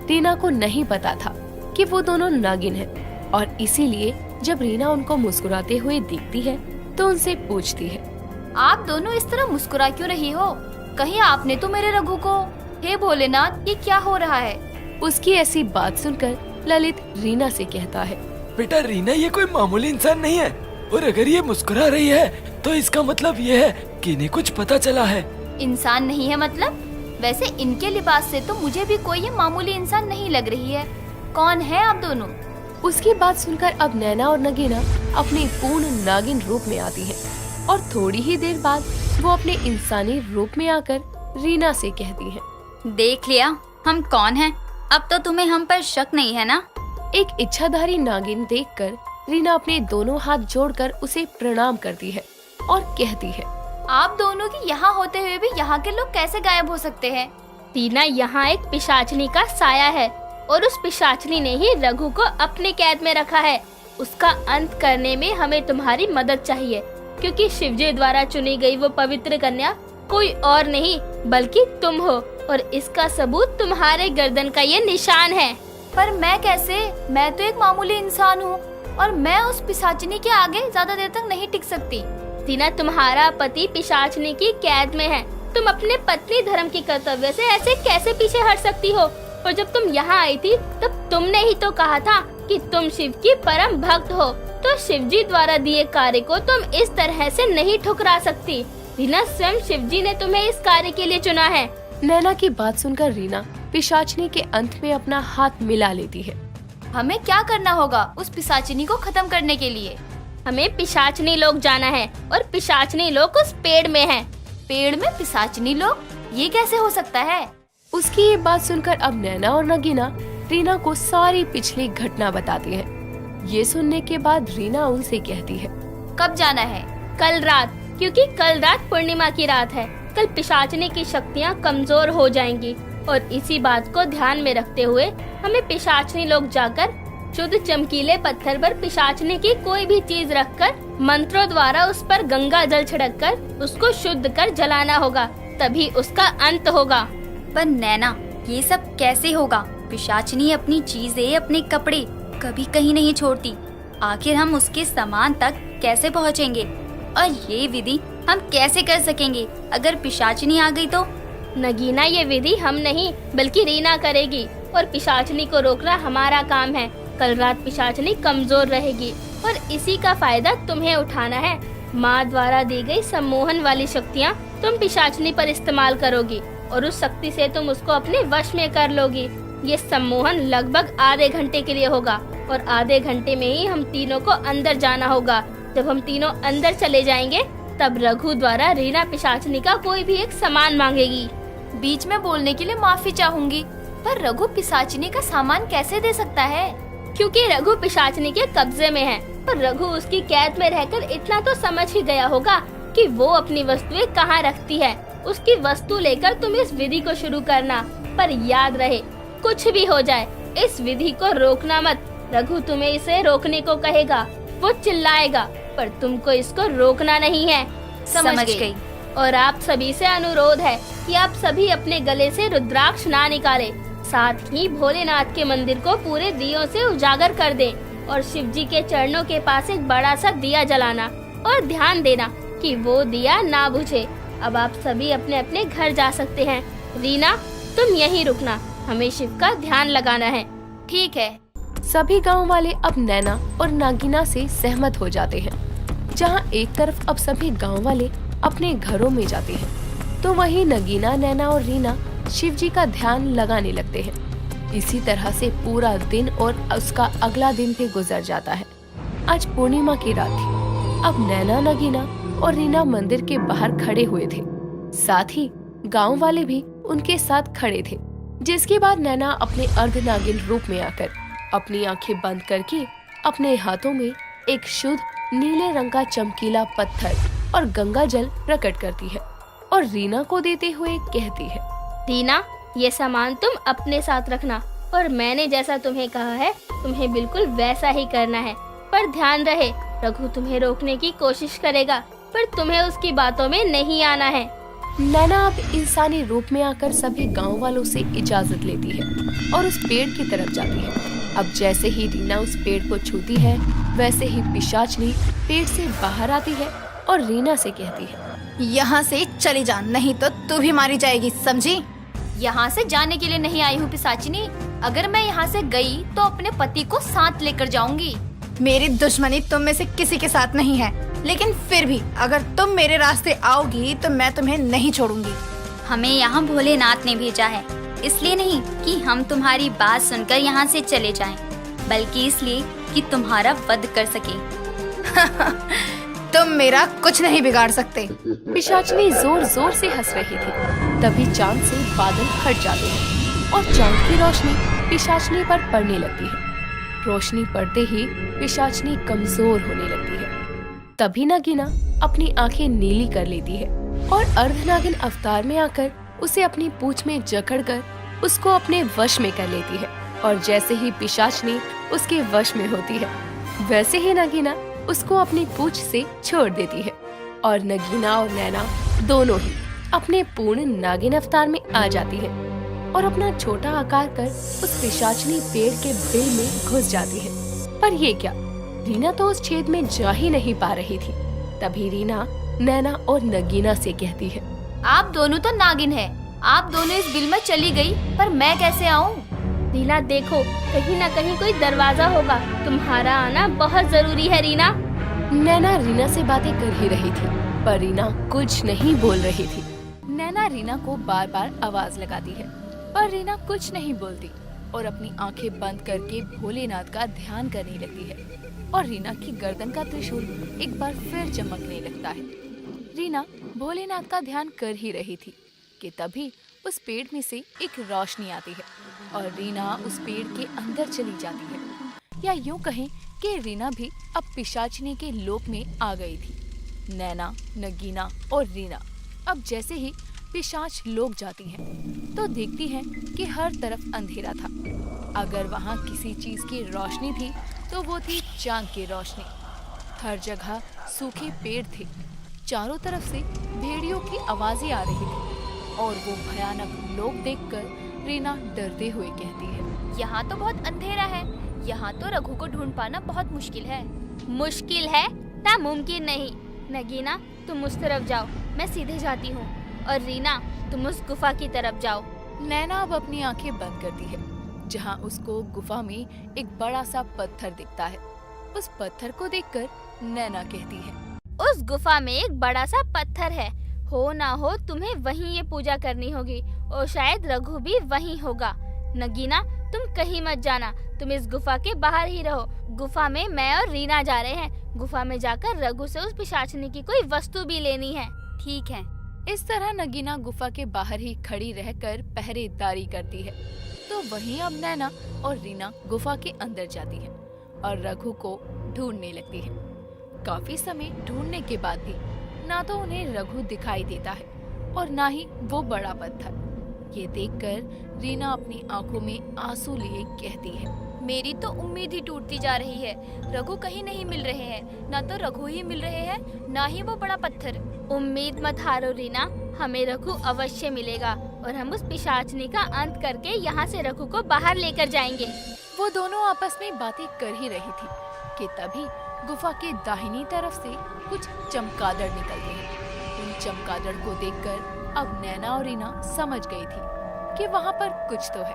रीना को नहीं पता था कि वो दोनों नागिन हैं, और इसीलिए जब रीना उनको मुस्कुराते हुए देखती है तो उनसे पूछती है, आप दोनों इस तरह मुस्कुरा क्यों रही हो? कहीं आपने तो मेरे रघु को? हे भोलेनाथ, ये क्या हो रहा है? उसकी ऐसी बात सुनकर ललित रीना से कहता है, बेटा रीना, ये कोई मामूली इंसान नहीं है, और अगर ये मुस्कुरा रही है तो इसका मतलब ये है कि इन्हें कुछ पता चला है। इंसान नहीं है मतलब? वैसे इनके लिबास से तो मुझे भी कोई ये मामूली इंसान नहीं लग रही है। कौन है आप दोनों? उसकी बात सुनकर अब नैना और नगीना अपने पूर्ण नागिन रूप में आती हैं। और थोड़ी ही देर बाद वो अपने इंसानी रूप में आकर रीना से कहती है, देख लिया हम कौन हैं? अब तो तुम्हें हम पर शक नहीं है ना? एक इच्छाधारी नागिन देखकर रीना अपने दोनों हाथ जोड़कर उसे प्रणाम करती है और कहती है, आप दोनों की यहाँ होते हुए भी यहाँ के लोग कैसे गायब हो सकते हैं? रीना, यहाँ एक पिशाचनी का साया है और उस पिशाचनी ने ही रघु को अपने कैद में रखा है। उसका अंत करने में हमें तुम्हारी मदद चाहिए, क्योंकि शिवजी द्वारा चुनी गई वो पवित्र कन्या कोई और नहीं बल्कि तुम हो, और इसका सबूत तुम्हारे गर्दन का ये निशान है। पर मैं कैसे? मैं तो एक मामूली इंसान हूँ और मैं उस पिशाचिनी के आगे ज्यादा देर तक नहीं टिक सकती। रीना, तुम्हारा पति पिशाचनी की कैद में है। तुम अपने पत्नी धर्म के कर्तव्य से ऐसे कैसे पीछे हट सकती हो? और जब तुम यहाँ आई थी तब तुमने ही तो कहा था कि तुम शिव की परम भक्त हो, तो शिवजी द्वारा दिए कार्य को तुम इस तरह से नहीं ठुकरा सकती। रीना, स्वयं शिवजी ने तुम्हें इस कार्य के लिए चुना है। नैना की बात सुनकर रीना पिशाचनी के अंत में अपना हाथ मिला लेती है। हमें क्या करना होगा उस पिशाचिनी को खत्म करने के लिए? हमें पिशाचनी लोग जाना है और पिशाचनी लोग उस पेड़ में हैं। पेड़ में पिशाचिनी लोग? ये कैसे हो सकता है? उसकी ये बात सुनकर अब नैना और नगीना रीना को सारी पिछली घटना बताती है। ये सुनने के बाद रीना उनसे कहती है, कब जाना है? कल रात, क्योंकि कल रात पूर्णिमा की रात है। कल पिशाचनी की शक्तियाँ कमजोर हो जाएंगी और इसी बात को ध्यान में रखते हुए हमें पिशाचनी लोग जाकर शुद्ध चमकीले पत्थर पर पिशाचनी की कोई भी चीज रखकर मंत्रों द्वारा उस पर गंगा जल छिड़ककर उसको शुद्ध कर जलाना होगा, तभी उसका अंत होगा। पर नैना, ये सब कैसे होगा? पिशाचनी अपनी चीजें, अपने कपड़े कभी कहीं नहीं छोड़ती। आखिर हम उसके सामान तक कैसे पहुँचेंगे? और ये विधि हम कैसे कर सकेंगे अगर पिशाचनी आ गई तो? नगीना, ये विधि हम नहीं बल्कि रीना करेगी और पिशाचनी को रोकना हमारा काम है। कल रात पिशाचनी कमजोर रहेगी और इसी का फायदा तुम्हें उठाना है। माँ द्वारा दी गई सम्मोहन वाली शक्तियाँ तुम पिशाचनी पर इस्तेमाल करोगी और उस शक्ति से तुम उसको अपने वश में कर लोगी। ये सम्मोहन लगभग आधे घंटे के लिए होगा और आधे घंटे में ही हम तीनों को अंदर जाना होगा। जब हम तीनों अंदर चले जाएंगे तब रघु द्वारा रीना पिशाचनी का कोई भी एक सामान मांगेगी। बीच में बोलने के लिए माफी चाहूंगी, पर रघु पिशाचिनी का सामान कैसे दे सकता है? क्योंकि रघु पिशाचनी के कब्जे में है, पर रघु उसकी कैद में रहकर इतना तो समझ ही गया होगा कि वो अपनी वस्तुएं कहाँ रखती है। उसकी वस्तु लेकर तुम इस विधि को शुरू करना, पर याद रहे कुछ भी हो जाए इस विधि को रोकना मत। रघु तुम्हें इसे रोकने को कहेगा, वो चिल्लाएगा, पर तुमको इसको रोकना नहीं है। समझ गई। और आप सभी से अनुरोध है कि आप सभी अपने गले से रुद्राक्ष ना निकालें। साथ ही भोलेनाथ के मंदिर को पूरे दियों से उजागर कर दें और शिव जी के चरणों के पास एक बड़ा सा दिया जलाना और ध्यान देना कि वो दिया ना बुझे। अब आप सभी अपने अपने घर जा सकते हैं। रीना, तुम यहीं रुकना, हमें शिव का ध्यान लगाना है। ठीक है। सभी गांव वाले अब नैना और नागिना से सहमत हो जाते हैं। जहां एक तरफ अब सभी गांव वाले अपने घरों में जाते हैं, तो वहीं नगीना, नैना और रीना शिव जी का ध्यान लगाने लगते हैं। इसी तरह से पूरा दिन और उसका अगला दिन भी गुजर जाता है। आज पूर्णिमा की रात थी। अब नैना, नगीना और रीना मंदिर के बाहर खड़े हुए थे। साथ ही गांव वाले भी उनके साथ खड़े थे। जिसके बाद नैना अपने अर्धनागिन रूप में आकर अपनी आंखें बंद करके अपने हाथों में एक शुद्ध नीले रंग का चमकीला पत्थर और गंगा जल प्रकट करती है और रीना को देते हुए कहती है, रीना, ये सामान तुम अपने साथ रखना और मैंने जैसा तुम्हें कहा है तुम्हें बिल्कुल वैसा ही करना है। पर ध्यान रहे, रघु तुम्हें रोकने की कोशिश करेगा, पर तुम्हें उसकी बातों में नहीं आना है। नैना अब इंसानी रूप में आकर सभी गांव वालों से इजाजत लेती है और उस पेड़ की तरफ जाती है। अब जैसे ही रीना उस पेड़ को छूती है, वैसे ही पिशाचनी पेड़ से बाहर आती है और रीना से कहती है, यहाँ से चली जा, नहीं तो तू भी मारी जाएगी, समझी? यहाँ से जाने के लिए नहीं आई हूँ पिशाचिनी। अगर मैं यहाँ से गई तो अपने पति को साथ लेकर जाऊंगी। मेरी दुश्मनी तुम में से किसी के साथ नहीं है, लेकिन फिर भी अगर तुम मेरे रास्ते आओगी तो मैं तुम्हें नहीं छोड़ूंगी। हमें यहाँ भोलेनाथ ने भेजा है, इसलिए नहीं कि हम तुम्हारी बात सुनकर यहाँ से चले जाएं, बल्कि इसलिए कि तुम्हारा वध कर सके। तुम मेरा कुछ नहीं बिगाड़ सकते। पिशाचनी जोर जोर से हंस रही थी। तभी चांद से बादल हट जाते हैं और चांद की रोशनी पिशाचनी पर पड़ने लगती है। रोशनी पड़ते ही पिशाचनी कमजोर होने लगती है। तभी नगीना अपनी आंखें नीली कर लेती है और अर्धनागिन अवतार में आकर उसे अपनी पूंछ में जकड़कर उसको अपने वश में कर लेती है। और जैसे ही पिशाचनी उसके वश में होती है, वैसे ही नगीना उसको अपनी पूंछ से छोड़ देती है और नगीना और नैना दोनों ही अपने पूर्ण नागिन अवतार में आ जाती है और अपना छोटा आकार कर उस पिशाचनी पेड़ के बिल में घुस जाती है। पर ये क्या, रीना तो उस छेद में जा ही नहीं पा रही थी। तभी रीना नैना और नगीना से कहती है, आप दोनों तो नागिन है, आप दोनों इस बिल में चली गई, पर मैं कैसे आऊँ? रीना देखो, कहीं ना कहीं कोई दरवाजा होगा, तुम्हारा आना बहुत जरूरी है रीना। नैना रीना से बातें कर ही रही थी, पर रीना कुछ नहीं बोल रही थी। नैना रीना को बार बार आवाज लगाती है, पर रीना कुछ नहीं बोलती और अपनी आंखें बंद करके भोलेनाथ का ध्यान करने लगती है। और रीना की गर्दन का त्रिशूल एक बार फिर चमकने लगता है। रीना भोलेनाथ का ध्यान कर ही रही थी कि तभी उस पेड़ में से एक रोशनी आती है और रीना उस पेड़ के अंदर चली जाती है। या यूं कहें कि रीना भी अब पिशाचनी के लोक में आ गई थी। नैना, नगीना और रीना अब जैसे ही पिशाच लोक जाती हैं, तो देखती हैं कि हर तरफ अंधेरा था। अगर वहाँ किसी चीज की रोशनी थी तो वो थी चांद की रोशनी। हर जगह सूखे पेड़ थे, चारों तरफ से भेड़ियों की आवाजें आ रही थी और वो भयानक लोक देखकर रीना डरते हुए कहती है, यहाँ तो बहुत अंधेरा है, यहाँ तो रघु को ढूंढ पाना बहुत मुश्किल है। मुश्किल है ना, मुमकिन नहीं। नगीना तुम उस तरफ जाओ, मैं सीधे जाती हूँ, और रीना तुम उस गुफा की तरफ जाओ। नैना अब अपनी आंखें बंद करती है, जहाँ उसको गुफा में एक बड़ा सा पत्थर दिखता है। उस पत्थर को देखकर नैना कहती है, उस गुफा में एक बड़ा सा पत्थर है, हो ना हो तुम्हें वहीं ये पूजा करनी होगी, और शायद रघु भी वहीं होगा। नगीना तुम कहीं मत जाना, तुम इस गुफा के बाहर ही रहो। गुफा में मैं और रीना जा रहे हैं, गुफा में जाकर रघु से उस पिशाचनी की कोई वस्तु भी लेनी है। ठीक है। इस तरह नगीना गुफा के बाहर ही खड़ी रहकर पहरेदारी करती है। तो वहीं अब नैना और रीना गुफा के अंदर जाती है और रघु को ढूंढने लगती है। काफी समय ढूंढने के बाद भी ना तो उन्हें रघु दिखाई देता है और ना ही वो बड़ा पत्थर। ये देखकर रीना अपनी आंखों में आंसू लिए कहती है, मेरी तो उम्मीद ही टूटती जा रही है। रघु कहीं नहीं मिल रहे हैं, ना तो रघु ही मिल रहे हैं, ना ही वो बड़ा पत्थर। उम्मीद मत हारो रीना, हमें रघु अवश्य मिलेगा और हम उस पिशाचनी का अंत करके यहाँ से रघु को बाहर लेकर जाएंगे। वो दोनों आपस में बातें कर ही रही थी कि तभी गुफा के दाहिनी तरफ से कुछ चमगादड़ निकलते हैं। उन चमगादड़ को देखकर अब नैना और रीना समझ गई थी कि वहाँ पर कुछ तो है,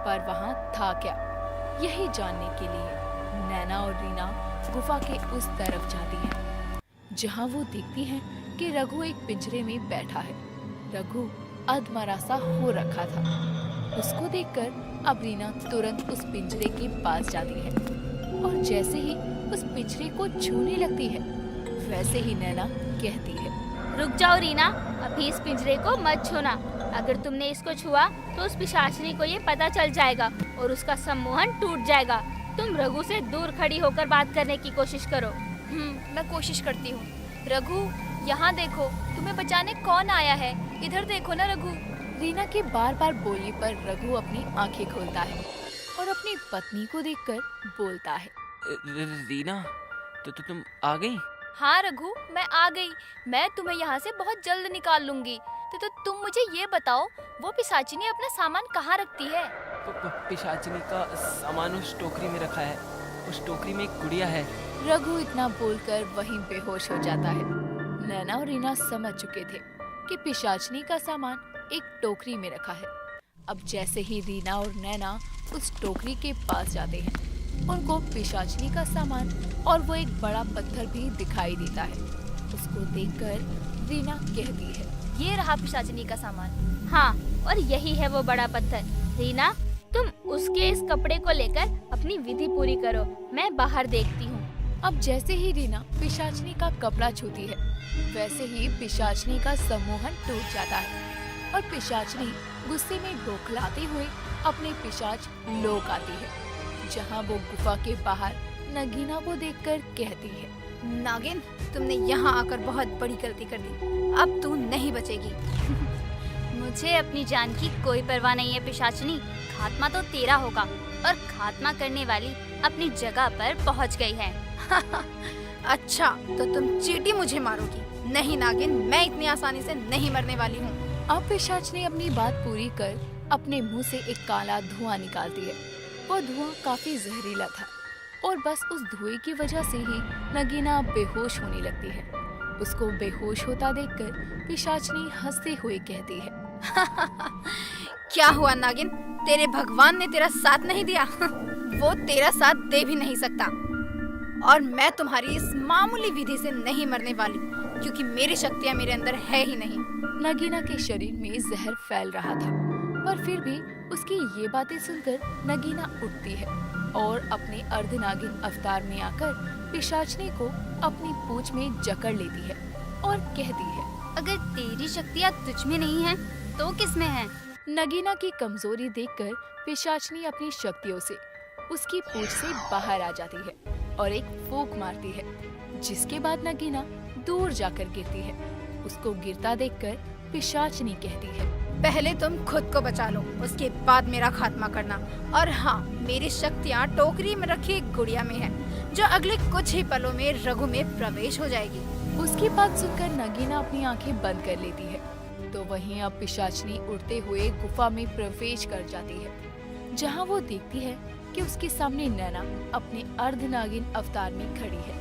पर वहाँ था क्या, यही जानने के लिए नैना और रीना गुफा के उस तरफ जाती हैं, जहाँ वो देखती हैं कि रघु एक पिंजरे में बैठा है। रघु अधमरा सा हो रखा था। उसको देखकर अब रीना तुरंत उस पिंजरे के पास जाती है और जैसे ही उस पिंजरे को छूने लगती है, वैसे ही नैना कहती है, रुक जाओ रीना, अभी इस पिंजरे को मत छूना। अगर तुमने इसको छुआ तो उस पिशाचनी को ये पता चल जाएगा और उसका सम्मोहन टूट जाएगा। तुम रघु से दूर खड़ी होकर बात करने की कोशिश करो। मैं कोशिश करती हूँ। रघु, यहाँ देखो, तुम्हें बचाने कौन आया है, इधर देखो ना रघु। रीना के बार बार बोलने पर रघु अपनी आंखें खोलता है और अपनी पत्नी को देखकर बोलता है, रीना, तो तुम आ गई? हाँ रघु, मैं आ गई। मैं तुम्हें यहाँ से बहुत जल्द निकाल लूंगी। तो तुम मुझे ये बताओ, वो पिशाचिनी अपना सामान कहाँ रखती है? पिशाचिनी का सामान उस टोकरी में रखा है। उस टोकरी में एक गुड़िया है। रघु इतना बोलकर वहीं बेहोश हो जाता है। नैना और रीना समझ चुके थे कि पिशाचनी का सामान एक टोकरी में रखा है। अब जैसे ही रीना और नैना उस टोकरी के पास जाते हैं, उनको पिशाचनी का सामान और वो एक बड़ा पत्थर भी दिखाई देता है। उसको देखकर रीना कहती है, ये रहा पिशाचिनी का सामान। हाँ, और यही है वो बड़ा पत्थर। रीना, तुम उसके इस कपड़े को लेकर अपनी विधि पूरी करो, मैं बाहर देखती हूँ। अब जैसे ही रीना पिशाचनी का कपड़ा छूती है, वैसे ही पिशाचनी का सम्मोहन टूट जाता है और पिशाचनी गुस्से में बौखलाते हुए अपने पिशाच लोक आती है, जहाँ वो गुफा के बाहर नगीना को देखकर कहती है, नागिन, तुमने यहाँ आकर बहुत बड़ी गलती कर दी, अब तू नहीं बचेगी। मुझे अपनी जान की कोई परवाह नहीं है पिशाचनी, खात्मा तो तेरा होगा और खात्मा करने वाली अपनी जगह पर पहुँच गई है। अच्छा, तो तुम चींटी मुझे मारोगी? नहीं नागिन, मैं इतनी आसानी से नहीं मरने वाली हूँ। अब पिशाचनी अपनी बात पूरी कर अपने मुंह से एक काला धुआं निकालती है। वो धुआं काफी जहरीला था और बस उस धुएं की वजह से ही नगीना बेहोश होने लगती है। उसको बेहोश होता देखकर पिशाचनी हंसते हुए कहती है, क्या हुआ नागिन, तेरे भगवान ने तेरा साथ नहीं दिया? वो तेरा साथ दे भी नहीं सकता और मैं तुम्हारी इस मामूली विधि से नहीं मरने वाली, क्योंकि मेरी शक्तियाँ मेरे अंदर है ही नहीं। नगीना के शरीर में जहर फैल रहा था, पर फिर भी उसकी ये बातें सुनकर नगीना उठती है और अपने अर्धनागिन अवतार में आकर पिशाचनी को अपनी पूंछ में जकड़ लेती है और कहती है, अगर तेरी शक्तियाँ तुझ में नहीं हैं, तो किस में है? नगीना की कमजोरी देखकर पिशाचनी अपनी शक्तियों से उसकी पूंछ से बाहर आ जाती है और एक फूंक मारती है, जिसके बाद नगीना दूर जाकर गिरती है। उसको गिरता देखकर पिशाचनी कहती है, पहले तुम खुद को बचा लो, उसके बाद मेरा खात्मा करना। और हाँ, मेरी शक्तियाँ टोकरी में रखी एक गुड़िया में है, जो अगले कुछ ही पलों में रघु में प्रवेश हो जाएगी। उसकी बात सुनकर नगीना अपनी आंखें बंद कर लेती है। तो वहीं अब पिशाचनी उड़ते हुए गुफा में प्रवेश कर जाती है, जहाँ वो देखती है कि उसके सामने नैना अपने अर्धनागिन अवतार में खड़ी है।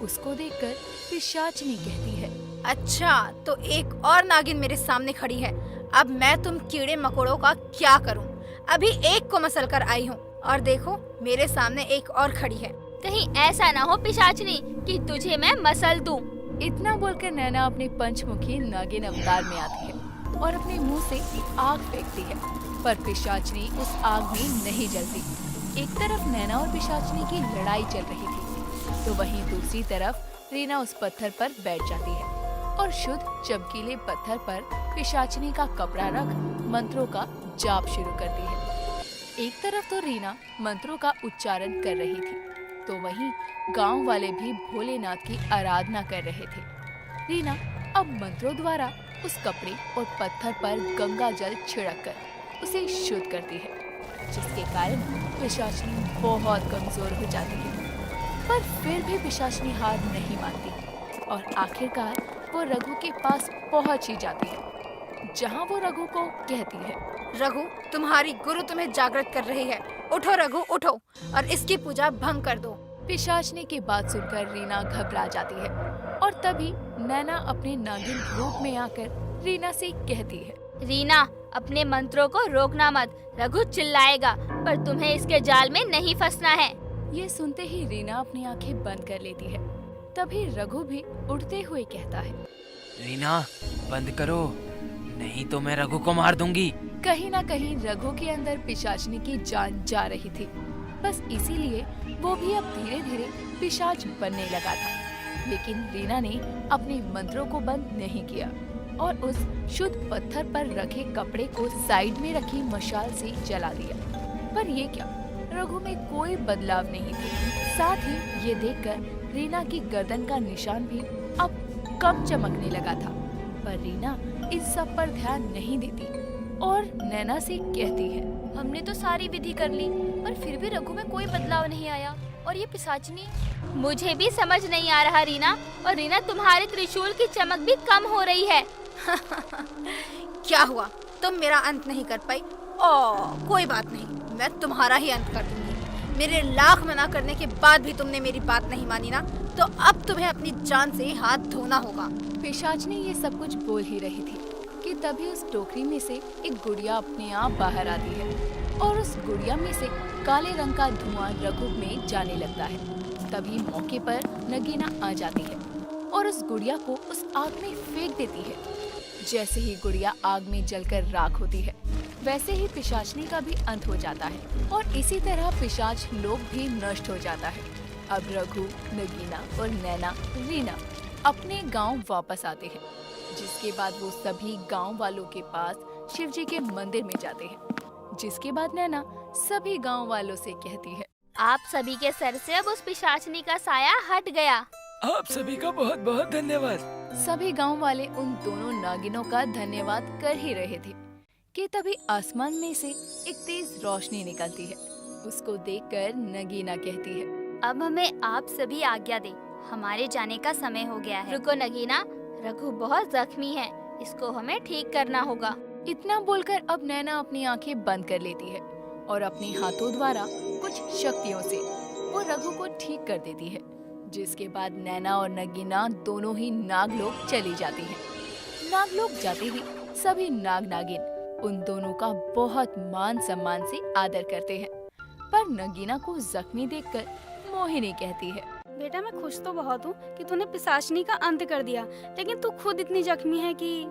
उसको देखकर पिशाचनी कहती है, अच्छा, तो एक और नागिन मेरे सामने खड़ी है। अब मैं तुम कीड़े मकोड़ों का क्या करूं? अभी एक को मसल कर आई हूं और देखो मेरे सामने एक और खड़ी है। कहीं ऐसा ना हो पिशाचनी कि तुझे मैं मसल दूं। इतना बोलकर नैना अपने पंचमुखी नागिन अवतार में आती है और अपने मुंह से आग फेंकती है, पर पिशाचनी उस आग में नहीं जलती। एक तरफ नैना और पिशाचनी की लड़ाई चल रही थी, तो वहीं दूसरी तरफ रीना उस पत्थर पर बैठ जाती है और शुद्ध चमकीले पत्थर पर पिशाचनी का कपड़ा रख मंत्रों का जाप शुरू करती है। एक तरफ तो रीना मंत्रों का उच्चारण कर रही थी, तो वहीं गांव वाले भी भोलेनाथ की आराधना कर रहे थे। रीना अब मंत्रों द्वारा उस कपड़े और पत्थर पर गंगा जल छिड़क कर उसे शुद्ध करती है, जिसके कारण पिशाचनी बहुत कमजोर हो जाती है। पर फिर भी पिशाचनी हार नहीं मानती और आखिरकार वो रघु के पास पहुंच ही जाती है, जहां वो रघु को कहती है, रघु, तुम्हारी गुरु तुम्हें जागृत कर रही है। उठो रघु, उठो और इसकी पूजा भंग कर दो। पिशाचनी की बात सुनकर रीना घबरा जाती है और तभी नैना अपने नागिन रूप में आकर रीना से कहती है, रीना, अपने मंत्रों को रोकना मत, रघु चिल्लाएगा, पर तुम्हें इसके जाल में नहीं फंसना है। ये सुनते ही रीना अपनी आंखें बंद कर लेती है। तभी रघु भी उठते हुए कहता है, रीना, बंद करो, नहीं तो मैं रघु को मार दूंगी। कहीं ना कहीं रघु के अंदर पिशाचनी की जान जा रही थी, बस इसीलिए वो भी अब धीरे धीरे पिशाच बनने लगा था। लेकिन रीना ने अपने मंत्रों को बंद नहीं किया और उस शुद्ध पत्थर पर रखे कपड़े को साइड में रखी मशाल से जला दिया। पर ये क्या, रघु में कोई बदलाव नहीं थे। साथ ही ये देखकर रीना की गर्दन का निशान भी अब कम चमकने लगा था। पर रीना इस सब पर ध्यान नहीं देती और नैना से कहती है, हमने तो सारी विधि कर ली, पर फिर भी रघु में कोई बदलाव नहीं आया। और ये पिशाचनी? मुझे भी समझ नहीं आ रहा रीना। और रीना, तुम्हारे त्रिशूल की चमक भी कम हो रही है। क्या हुआ, तुम मेरा अंत नहीं कर पाई? कोई बात नहीं, मैं तुम्हारा ही अंत कर दूंगी। मेरे लाख मना करने के बाद भी तुमने मेरी बात नहीं मानी ना, तो अब तुम्हें अपनी जान से हाथ धोना होगा। पिशाचनी ये सब कुछ बोल ही रही थी कि तभी उस टोकरी में से एक गुड़िया अपने आप बाहर आती है और उस गुड़िया में से काले रंग का धुआं रघु में जाने लगता है। तभी मौके पर नगीना आ जाती है और उस गुड़िया को उस आग में फेंक देती है। जैसे ही गुड़िया आग में जलकर राख होती है, वैसे ही पिशाचनी का भी अंत हो जाता है और इसी तरह पिशाच लोक भी नष्ट हो जाता है। अब रघु, नगीना और नैना, रीना अपने गांव वापस आते हैं, जिसके बाद वो सभी गांव वालों के पास शिवजी के मंदिर में जाते हैं। जिसके बाद नैना सभी गांव वालों से कहती है, आप सभी के सर से अब उस पिशाचनी का साया हट गया। आप सभी का बहुत बहुत धन्यवाद। सभी गांव वाले उन दोनों नागिनों का धन्यवाद कर ही रहे थे कि तभी आसमान में से एक तेज रोशनी निकलती है। उसको देखकर नगीना कहती है, अब हमें आप सभी आज्ञा दे, हमारे जाने का समय हो गया है। रुको नगीना, रघु बहुत जख्मी है, इसको हमें ठीक करना होगा। इतना बोलकर अब नैना अपनी आंखें बंद कर लेती है और अपने हाथों द्वारा कुछ शक्तियों से वो रघु को ठीक कर देती है। जिसके बाद नैना और नगीना दोनों ही नागलोक चली जाती हैं। नागलोक जाते ही सभी नाग नागिन उन दोनों का बहुत मान सम्मान से आदर करते हैं। पर नगीना को जख्मी देखकर मोहिनी कहती है, बेटा मैं खुश तो बहुत हूँ कि तूने पिशाचनी का अंत कर दिया, लेकिन तू खुद इतनी जख्मी है कि।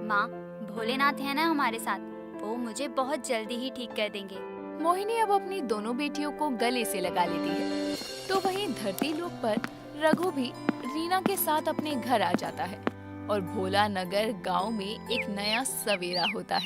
माँ, भोलेनाथ है ना हमारे साथ, वो मुझे बहुत जल्दी ही ठीक कर देंगे। मोहिनी अब अपनी दोनों बेटियों को गले से लगा लेती है। तो वहीं धरती लोक पर रघु भी रीना के साथ अपने घर आ जाता है और भोला नगर गांव में एक नया सवेरा होता है।